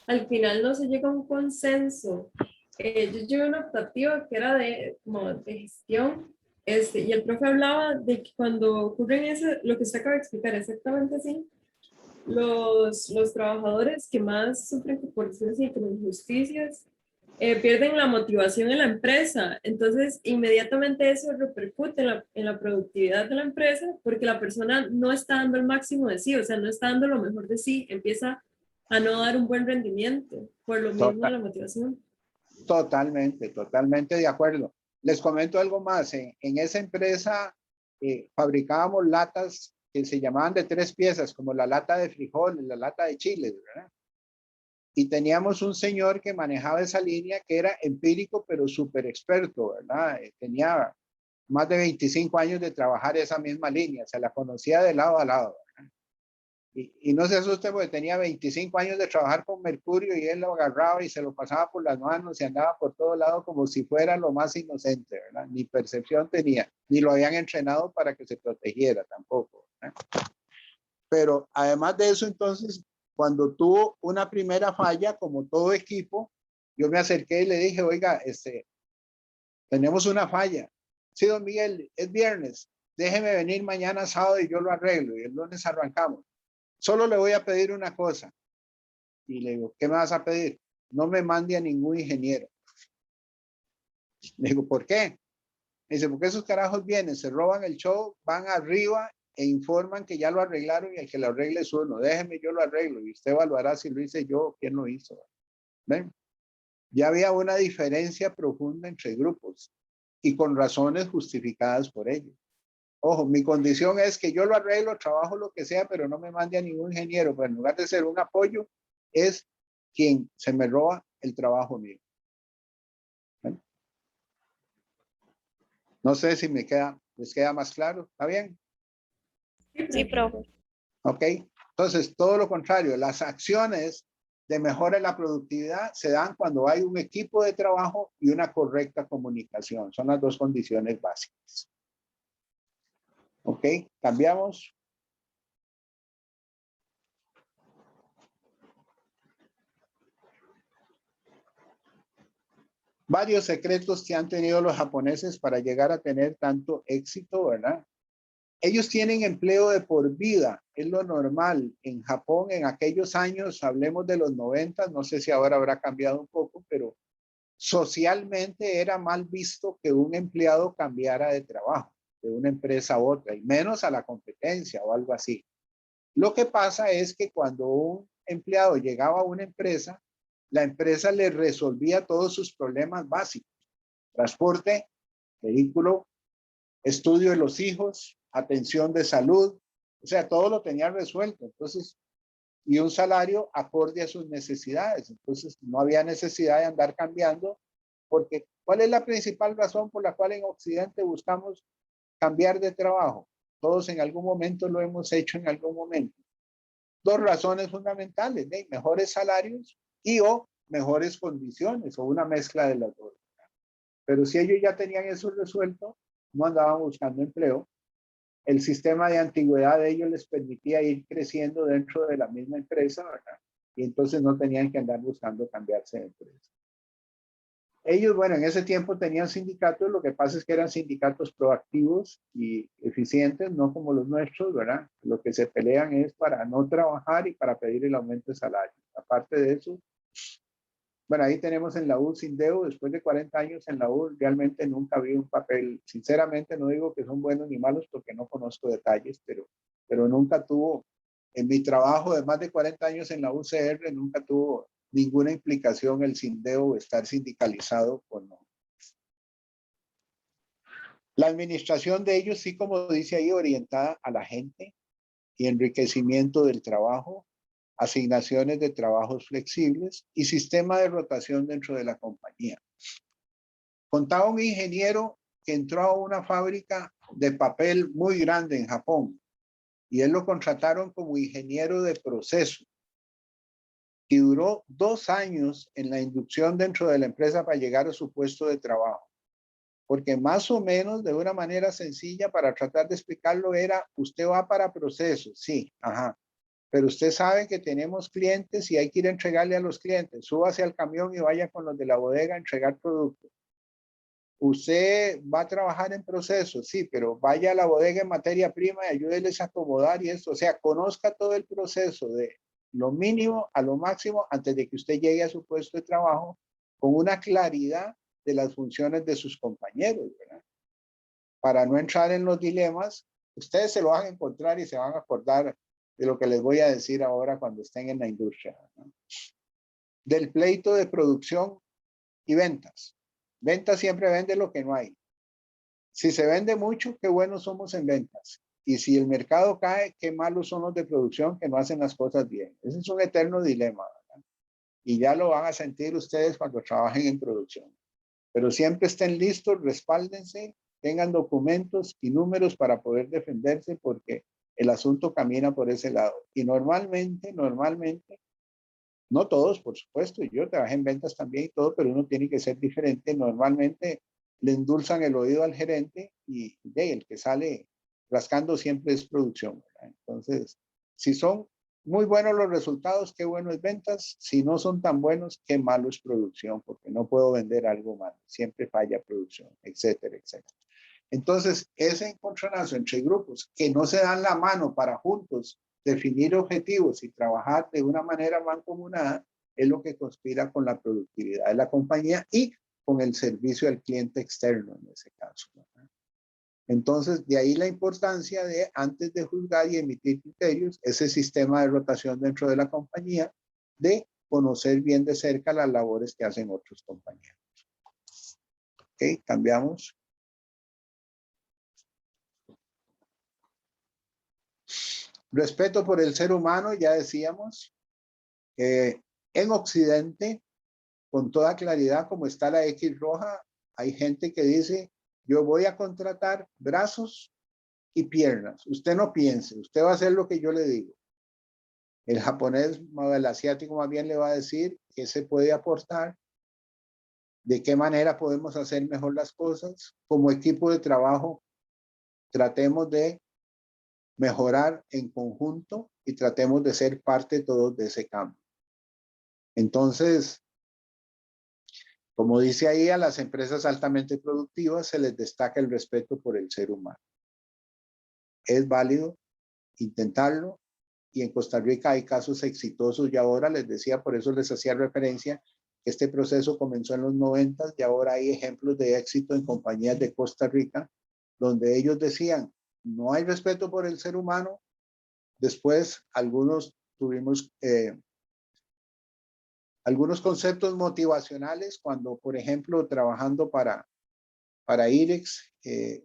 al final no se llega a un consenso. Yo llevé una optativa que era como de gestión, y el profe hablaba de que cuando ocurren lo que usted acaba de explicar, exactamente así, los trabajadores que más sufren, por decirlo así, como injusticias, pierden la motivación en la empresa. Entonces, inmediatamente eso repercute en la productividad de la empresa porque la persona no está dando el máximo de sí, o sea, no está dando lo mejor de sí, empieza a no dar un buen rendimiento por lo mismo de la motivación. Totalmente de acuerdo. Les comento algo más. En esa empresa fabricábamos latas que se llamaban de 3 piezas, como la lata de frijoles, la lata de chiles, ¿verdad? Y teníamos un señor que manejaba esa línea que era empírico, pero súper experto, ¿verdad? Tenía más de 25 años de trabajar esa misma línea, se la conocía de lado a lado. Y no se asuste porque tenía 25 años de trabajar con Mercurio y él lo agarraba y se lo pasaba por las manos y andaba por todo lado como si fuera lo más inocente, ¿verdad? Ni percepción tenía, ni lo habían entrenado para que se protegiera tampoco, ¿verdad? Pero además de eso, entonces, cuando tuvo una primera falla, como todo equipo, yo me acerqué y le dije, oiga, tenemos una falla. Sí, don Miguel, es viernes, déjeme venir mañana sábado y yo lo arreglo y el lunes arrancamos. Solo le voy a pedir una cosa. Y le digo, ¿qué me vas a pedir? No me mande a ningún ingeniero. Le digo, ¿por qué? Me dice, porque esos carajos vienen, se roban el show, van arriba e informan que ya lo arreglaron y el que lo arregle es uno. Déjeme, yo lo arreglo y usted evaluará si lo hice yo o quién lo hizo. ¿Ven? Ya había una diferencia profunda entre grupos y con razones justificadas por ellos. Ojo, mi condición es que yo lo arreglo, trabajo lo que sea, pero no me mande a ningún ingeniero, pero en lugar de ser un apoyo, es quien se me roba el trabajo mío. ¿Ven? No sé si les queda más claro. ¿Está bien? Sí, profe. Ok. Entonces, todo lo contrario, las acciones de mejora en la productividad se dan cuando hay un equipo de trabajo y una correcta comunicación. Son las dos condiciones básicas. Ok, cambiamos. Varios secretos que han tenido los japoneses para llegar a tener tanto éxito, ¿verdad? Ellos tienen empleo de por vida, es lo normal. En Japón, en aquellos años, hablemos de los 90, no sé si ahora habrá cambiado un poco, pero socialmente era mal visto que un empleado cambiara de trabajo, de una empresa a otra, y menos a la competencia o algo así. Lo que pasa es que cuando un empleado llegaba a una empresa, la empresa le resolvía todos sus problemas básicos: transporte, vehículo, estudio de los hijos, atención de salud, o sea, todo lo tenía resuelto. Entonces, y un salario acorde a sus necesidades. Entonces, no había necesidad de andar cambiando, porque ¿cuál es la principal razón por la cual en Occidente buscamos cambiar de trabajo? Todos en algún momento lo hemos hecho en algún momento. Dos razones fundamentales: mejores salarios y o mejores condiciones, o una mezcla de las dos. Pero si ellos ya tenían eso resuelto, no andaban buscando empleo. El sistema de antigüedad de ellos les permitía ir creciendo dentro de la misma empresa, ¿verdad? Y entonces no tenían que andar buscando cambiarse de empresa. Ellos, bueno, en ese tiempo tenían sindicatos, lo que pasa es que eran sindicatos proactivos y eficientes, no como los nuestros, ¿verdad? Lo que se pelean es para no trabajar y para pedir el aumento de salario. Aparte de eso, bueno, ahí tenemos en la U Sindeo, después de 40 años en la U, realmente nunca vi un papel, sinceramente no digo que son buenos ni malos porque no conozco detalles, pero nunca tuvo, en mi trabajo de más de 40 años en la UCR, nunca tuvo ninguna implicación el Sindeo estar sindicalizado o no. La administración de ellos, sí, como dice ahí, orientada a la gente y enriquecimiento del trabajo, asignaciones de trabajos flexibles y sistema de rotación dentro de la compañía. Contaba un ingeniero que entró a una fábrica de papel muy grande en Japón y él lo contrataron como ingeniero de proceso y duró 2 años en la inducción dentro de la empresa para llegar a su puesto de trabajo. Porque más o menos de una manera sencilla para tratar de explicarlo era: usted va para procesos, sí, ajá. Pero usted sabe que tenemos clientes y hay que ir a entregarle a los clientes. Súbase al camión y vaya con los de la bodega a entregar productos. Usted va a trabajar en procesos, sí, pero vaya a la bodega en materia prima y ayúdeles a acomodar y esto. O sea, conozca todo el proceso de lo mínimo a lo máximo antes de que usted llegue a su puesto de trabajo con una claridad de las funciones de sus compañeros, ¿verdad? Para no entrar en los dilemas, ustedes se lo van a encontrar y se van a acordar de lo que les voy a decir ahora cuando estén en la industria, ¿no? Del pleito de producción y ventas. Ventas siempre vende lo que no hay. Si se vende mucho, qué buenos somos en ventas. Y si el mercado cae, qué malos son los de producción que no hacen las cosas bien. Ese es un eterno dilema, ¿verdad? Y ya lo van a sentir ustedes cuando trabajen en producción. Pero siempre estén listos, respáldense tengan documentos y números para poder defenderse porque el asunto camina por ese lado. Y normalmente, no todos, por supuesto, yo trabajé en ventas también y todo, pero uno tiene que ser diferente. Normalmente le endulzan el oído al gerente y el que sale rascando siempre es producción, ¿verdad? Entonces, si son muy buenos los resultados, qué bueno es ventas. Si no son tan buenos, qué malo es producción, porque no puedo vender algo malo. Siempre falla producción, etcétera, etcétera. Entonces, ese encontronazo entre grupos que no se dan la mano para juntos definir objetivos y trabajar de una manera mancomunada es lo que conspira con la productividad de la compañía y con el servicio al cliente externo en ese caso, ¿verdad? Entonces, de ahí la importancia de, antes de juzgar y emitir criterios, ese sistema de rotación dentro de la compañía, de conocer bien de cerca las labores que hacen otros compañeros. Ok, cambiamos. Respeto por el ser humano, ya decíamos, en Occidente, con toda claridad, como está la X roja, hay gente que dice, yo voy a contratar brazos y piernas. Usted no piense, usted va a hacer lo que yo le digo. El japonés o el asiático más bien le va a decir qué se puede aportar, de qué manera podemos hacer mejor las cosas. Como equipo de trabajo, tratemos de mejorar en conjunto y tratemos de ser parte todos de ese cambio. Entonces, como dice ahí, a las empresas altamente productivas se les destaca el respeto por el ser humano. Es válido intentarlo y en Costa Rica hay casos exitosos y ahora les decía, por eso les hacía referencia, que este proceso comenzó en los 90 y ahora hay ejemplos de éxito en compañías de Costa Rica donde ellos decían, no hay respeto por el ser humano. Después algunos tuvimos algunos conceptos motivacionales cuando, por ejemplo, trabajando para IREX,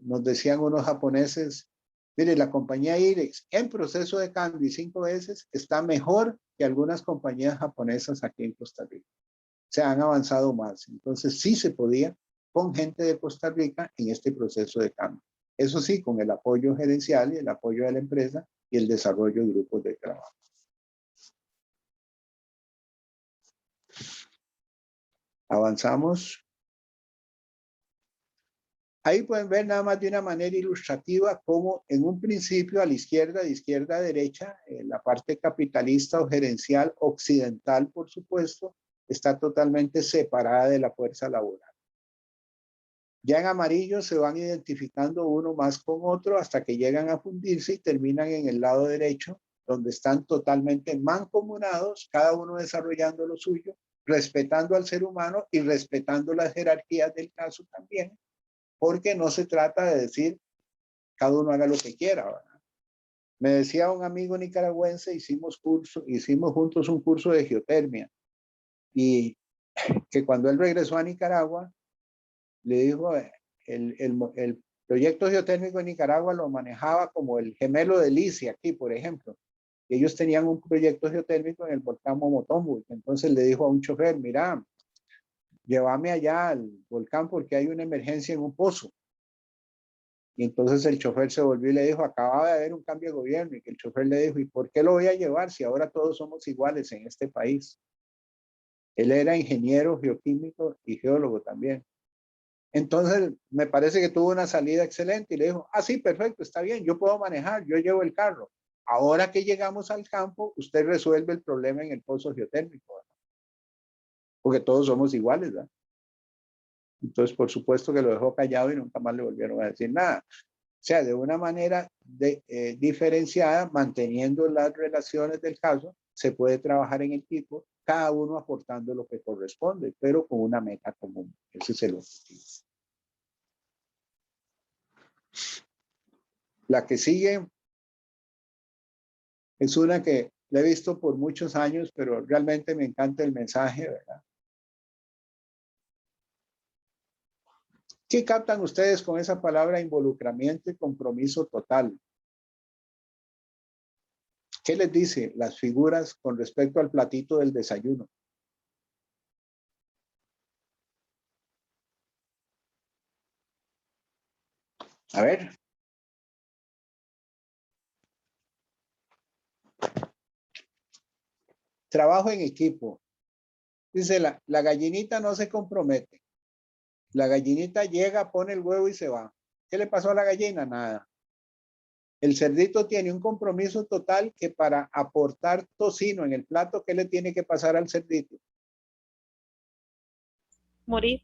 nos decían unos japoneses, mire, la compañía IREX en proceso de cambio y 5 veces está mejor que algunas compañías japonesas aquí en Costa Rica. Se han avanzado más. Entonces sí se podía con gente de Costa Rica en este proceso de cambio. Eso sí, con el apoyo gerencial y el apoyo de la empresa y el desarrollo de grupos de trabajo. Avanzamos. Ahí pueden ver nada más de una manera ilustrativa cómo en un principio a la izquierda, de izquierda a derecha, la parte capitalista o gerencial occidental, por supuesto, está totalmente separada de la fuerza laboral. Ya en amarillo se van identificando uno más con otro hasta que llegan a fundirse y terminan en el lado derecho, donde están totalmente mancomunados, cada uno desarrollando lo suyo, respetando al ser humano y respetando las jerarquías del caso también, porque no se trata de decir cada uno haga lo que quiera, ¿verdad? Me decía un amigo nicaragüense, hicimos juntos un curso de geotermia y que cuando él regresó a Nicaragua, le dijo, el proyecto geotérmico en Nicaragua lo manejaba como el gemelo de Licia aquí, por ejemplo. Ellos tenían un proyecto geotérmico en el volcán Momotombo. Entonces le dijo a un chofer, mira, llévame allá al volcán porque hay una emergencia en un pozo. Y entonces el chofer se volvió y le dijo, acaba de haber un cambio de gobierno. Y que el chofer le dijo, ¿y por qué lo voy a llevar si ahora todos somos iguales en este país? Él era ingeniero geoquímico y geólogo también. Entonces me parece que tuvo una salida excelente y le dijo, sí, perfecto, está bien, yo puedo manejar, yo llevo el carro. Ahora que llegamos al campo, usted resuelve el problema en el pozo geotérmico, ¿verdad? Porque todos somos iguales, ¿verdad? Entonces, por supuesto que lo dejó callado y nunca más le volvieron a decir nada. O sea, de una manera diferenciada, manteniendo las relaciones del caso, se puede trabajar en equipo, cada uno aportando lo que corresponde, pero con una meta común. Ese es el objetivo. La que sigue es una que la he visto por muchos años, pero realmente me encanta el mensaje, ¿verdad? ¿Qué captan ustedes con esa palabra involucramiento y compromiso total? ¿Qué les dice las figuras con respecto al platito del desayuno? A ver. Trabajo en equipo. Dice, la gallinita no se compromete. La gallinita llega, pone el huevo y se va. ¿Qué le pasó a la gallina? Nada. El cerdito tiene un compromiso total que para aportar tocino en el plato, ¿qué le tiene que pasar al cerdito? Morir.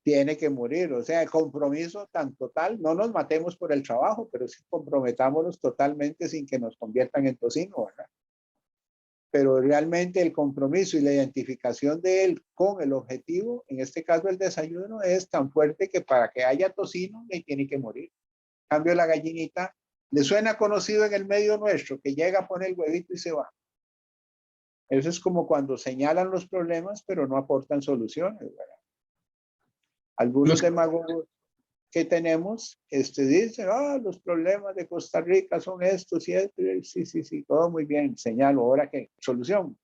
Tiene que morir. O sea, el compromiso tan total, no nos matemos por el trabajo, pero sí comprometámonos totalmente sin que nos conviertan en tocino, ¿verdad? Pero realmente el compromiso y la identificación de él con el objetivo, en este caso el desayuno, es tan fuerte que para que haya tocino le tiene que morir. En cambio, la gallinita le suena conocido en el medio nuestro, que llega, pone el huevito y se va. Eso es como cuando señalan los problemas, pero no aportan soluciones, ¿verdad? Algunos demagogos que tenemos dicen, los problemas de Costa Rica son estos y estos. Sí, todo muy bien, señalo. Ahora, ¿qué? Solución.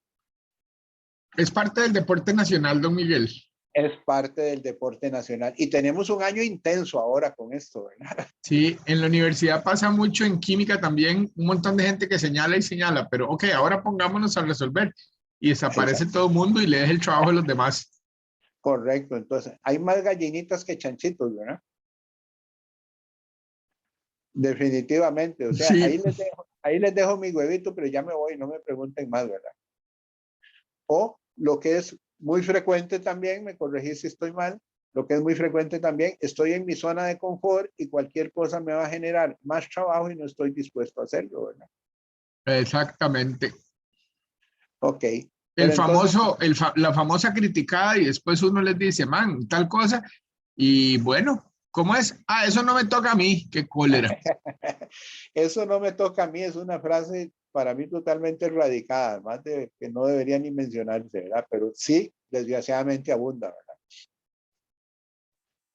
Es parte del deporte nacional, don Miguel. Es parte del deporte nacional. Y tenemos un año intenso ahora con esto, ¿verdad? Sí, en la universidad pasa mucho, en química también, un montón de gente que señala y señala, pero ok, ahora pongámonos a resolver. Y desaparece todo el mundo y le deja el trabajo a los demás. Correcto, entonces hay más gallinitas que chanchitos, ¿verdad? Definitivamente, o sea, Sí. ahí les dejo mi huevito, pero ya me voy, no me pregunten más, ¿verdad? O lo que es muy frecuente también, me corregí si estoy mal, lo que es muy frecuente también, estoy en mi zona de confort y cualquier cosa me va a generar más trabajo y no estoy dispuesto a hacerlo, ¿verdad? Exactamente. Ok. El famoso, la famosa criticada y después uno les dice, man, tal cosa, y bueno, ¿cómo es? Eso no me toca a mí, qué cólera. Eso no me toca a mí, es una frase para mí totalmente erradicada, además de que no debería ni mencionarse, ¿verdad? Pero sí, desgraciadamente abunda, ¿verdad?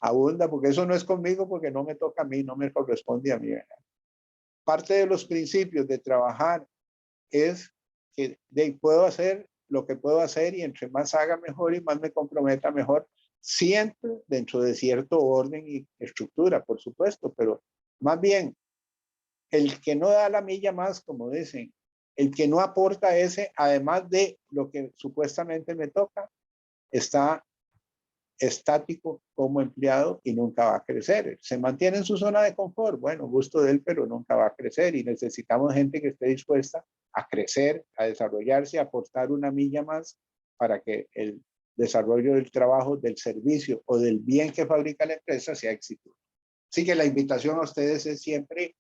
Abunda porque eso no es conmigo, porque no me toca a mí, no me corresponde a mí, ¿verdad? Parte de los principios de trabajar es que puedo hacer lo que puedo hacer y entre más haga mejor y más me comprometa mejor, siempre dentro de cierto orden y estructura, por supuesto, pero más bien el que no da la milla más, como dicen, el que no aporta ese, además de lo que supuestamente me toca, está estático como empleado y nunca va a crecer. Se mantiene en su zona de confort, bueno, gusto de él, pero nunca va a crecer y necesitamos gente que esté dispuesta a crecer, a desarrollarse, a aportar una milla más para que el desarrollo del trabajo, del servicio o del bien que fabrica la empresa sea exitoso. Así que la invitación a ustedes es siempre,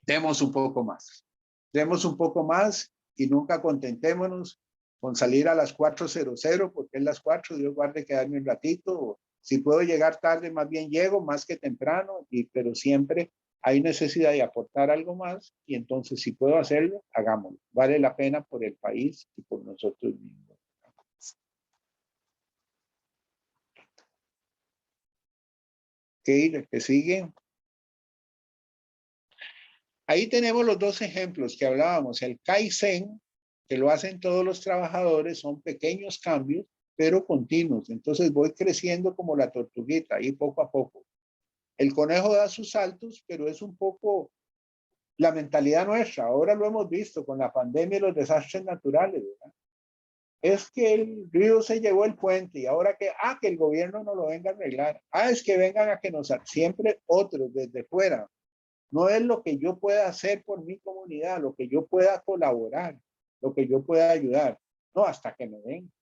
demos un poco más. Demos un poco más y nunca contentémonos con salir a las 4:00 porque es las 4, Dios guarde quedarme un ratito. Si puedo llegar tarde, más bien llego más que temprano, pero siempre hay necesidad de aportar algo más y entonces si puedo hacerlo, hagámoslo. Vale la pena por el país y por nosotros mismos. Ok, el que sigue. Ahí tenemos los dos ejemplos que hablábamos. El Kaizen, que lo hacen todos los trabajadores, son pequeños cambios, pero continuos. Entonces voy creciendo como la tortuguita, ahí poco a poco. El conejo da sus saltos, pero es un poco la mentalidad nuestra. Ahora lo hemos visto con la pandemia y los desastres naturales, ¿verdad? Es que el río se llevó el puente y ahora que el gobierno no lo venga a arreglar. Es que vengan a que nos... Siempre otros desde fuera. No es lo que yo pueda hacer por mi comunidad, lo que yo pueda colaborar, lo que yo pueda ayudar. No, hasta que me den.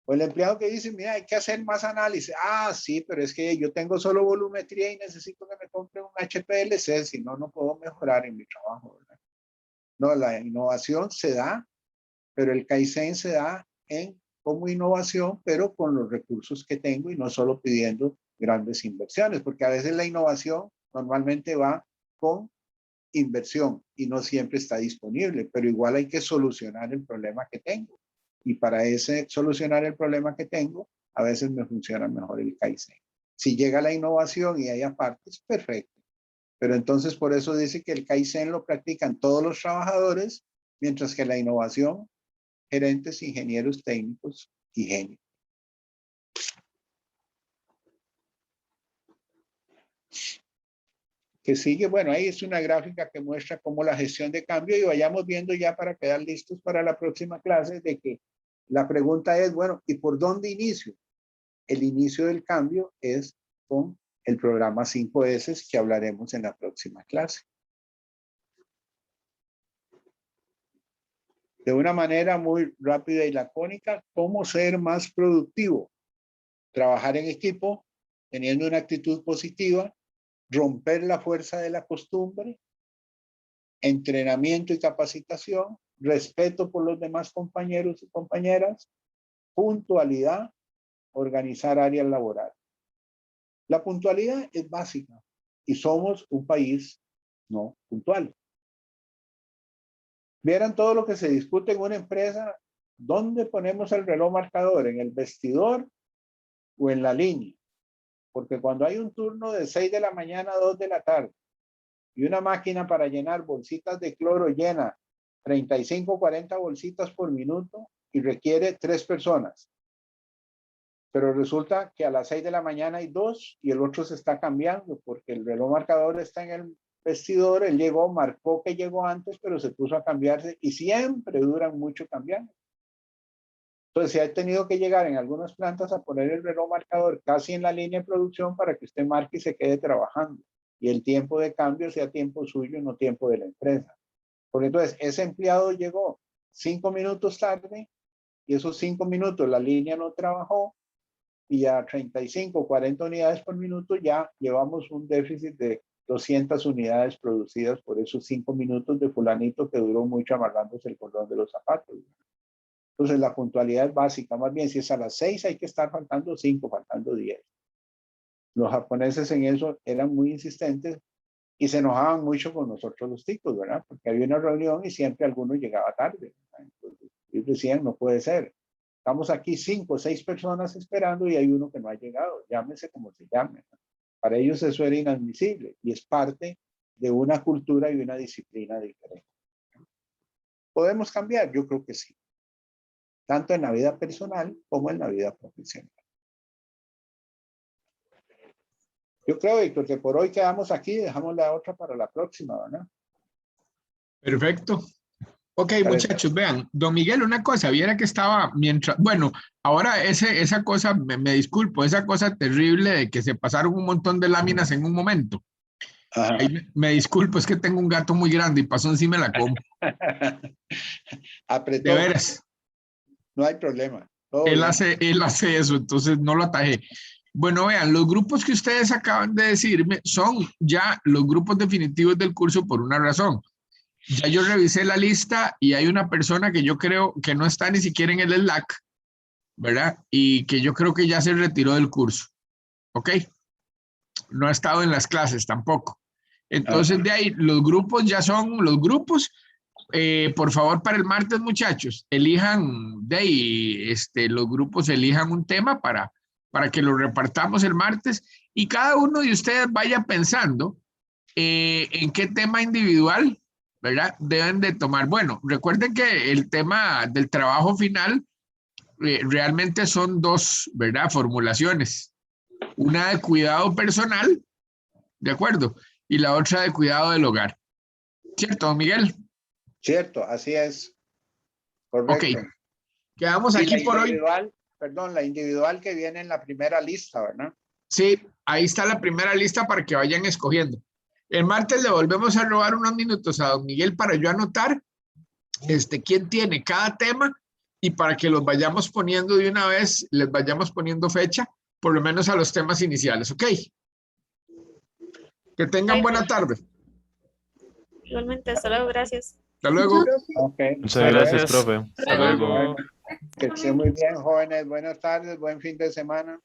O el empleado que dice, mira, hay que hacer más análisis. Sí, pero es que yo tengo solo volumetría y necesito que me compre un HPLC, si no, no puedo mejorar en mi trabajo, ¿verdad? No, la innovación se da, pero el Kaizen se da como innovación, pero con los recursos que tengo y no solo pidiendo grandes inversiones, porque a veces la innovación normalmente va con inversión y no siempre está disponible, pero igual hay que solucionar el problema que tengo. Y para solucionar el problema que tengo, a veces me funciona mejor el Kaizen. Si llega la innovación y hay apartes, perfecto. Pero entonces por eso dice que el Kaizen lo practican todos los trabajadores, mientras que la innovación, gerentes, ingenieros técnicos y genios. que sigue, bueno, ahí es una gráfica que muestra cómo la gestión de cambio y vayamos viendo ya para quedar listos para la próxima clase de que la pregunta es, bueno, ¿y por dónde inicio? El inicio del cambio es con el programa 5S que hablaremos en la próxima clase. De una manera muy rápida y lacónica, ¿cómo ser más productivo? Trabajar en equipo, teniendo una actitud positiva, romper la fuerza de la costumbre, entrenamiento y capacitación, respeto por los demás compañeros y compañeras, puntualidad, organizar áreas laborales. La puntualidad es básica y somos un país no puntual. Vieran todo lo que se discute en una empresa, ¿dónde ponemos el reloj marcador? ¿En el vestidor o en la línea? Porque cuando hay un turno de 6 de la mañana a 2 de la tarde y una máquina para llenar bolsitas de cloro llena 35 o 40 bolsitas por minuto y requiere 3 personas. Pero resulta que a las 6 de la mañana hay 2 y el otro se está cambiando porque el reloj marcador está en el vestidor, él llegó, marcó que llegó antes, pero se puso a cambiarse y siempre duran mucho cambiando. Entonces se ha tenido que llegar en algunas plantas a poner el reloj marcador casi en la línea de producción para que usted marque y se quede trabajando. Y el tiempo de cambio sea tiempo suyo, no tiempo de la empresa. Porque entonces ese empleado llegó 5 minutos tarde y esos 5 minutos la línea no trabajó y a 35, 40 unidades por minuto ya llevamos un déficit de 200 unidades producidas por esos 5 minutos de fulanito que duró mucho amarrándose el cordón de los zapatos. Entonces la puntualidad es básica, más bien si es a las 6 hay que estar faltando 5, faltando 10. Los japoneses en eso eran muy insistentes y se enojaban mucho con nosotros los ticos, ¿verdad? Porque había una reunión y siempre alguno llegaba tarde. Entonces, ellos decían, no puede ser. Estamos aquí 5 o 6 personas esperando y hay uno que no ha llegado, llámese como se llame, ¿no? Para ellos eso era inadmisible y es parte de una cultura y una disciplina diferente. ¿Podemos cambiar? Yo creo que sí. Tanto en la vida personal como en la vida profesional. Yo creo, Víctor, que por hoy quedamos aquí, dejamos la otra para la próxima, ¿verdad? Perfecto. Ok, muchachos, vean, don Miguel, una cosa, viera que estaba mientras, bueno, ahora esa cosa, me disculpo, esa cosa terrible de que se pasaron un montón de láminas en un momento. Ahí me disculpo, es que tengo un gato muy grande y pasó encima de la compu. Apretó. De veras. No hay problema. Él hace eso, entonces no lo atajé. Bueno, vean, los grupos que ustedes acaban de decirme son ya los grupos definitivos del curso por una razón. Ya yo revisé la lista y hay una persona que yo creo que no está ni siquiera en el Slack, ¿verdad? Y que yo creo que ya se retiró del curso, ¿ok? No ha estado en las clases tampoco. Entonces de ahí, los grupos ya son los grupos. Por favor, para el martes, muchachos, elijan de ahí, los grupos elijan un tema para que lo repartamos el martes y cada uno de ustedes vaya pensando en qué tema individual, ¿verdad? Deben de tomar. Bueno, recuerden que el tema del trabajo final realmente son 2, ¿verdad? Formulaciones. Una de cuidado personal, ¿de acuerdo? Y la otra de cuidado del hogar. ¿Cierto, don Miguel? Cierto, así es. Correcto. Ok. Quedamos aquí por hoy. Perdón, la individual que viene en la primera lista, ¿verdad? Sí, ahí está la primera lista para que vayan escogiendo. El martes le volvemos a robar unos minutos a don Miguel para yo anotar quién tiene cada tema y para que los vayamos poniendo de una vez, les vayamos poniendo fecha, por lo menos a los temas iniciales, ¿ok? Que tengan buena tarde. Igualmente, hasta luego, gracias. Hasta luego. Okay. Muchas gracias, profe. Hasta luego. Que estén muy bien, jóvenes. Buenas tardes, buen fin de semana.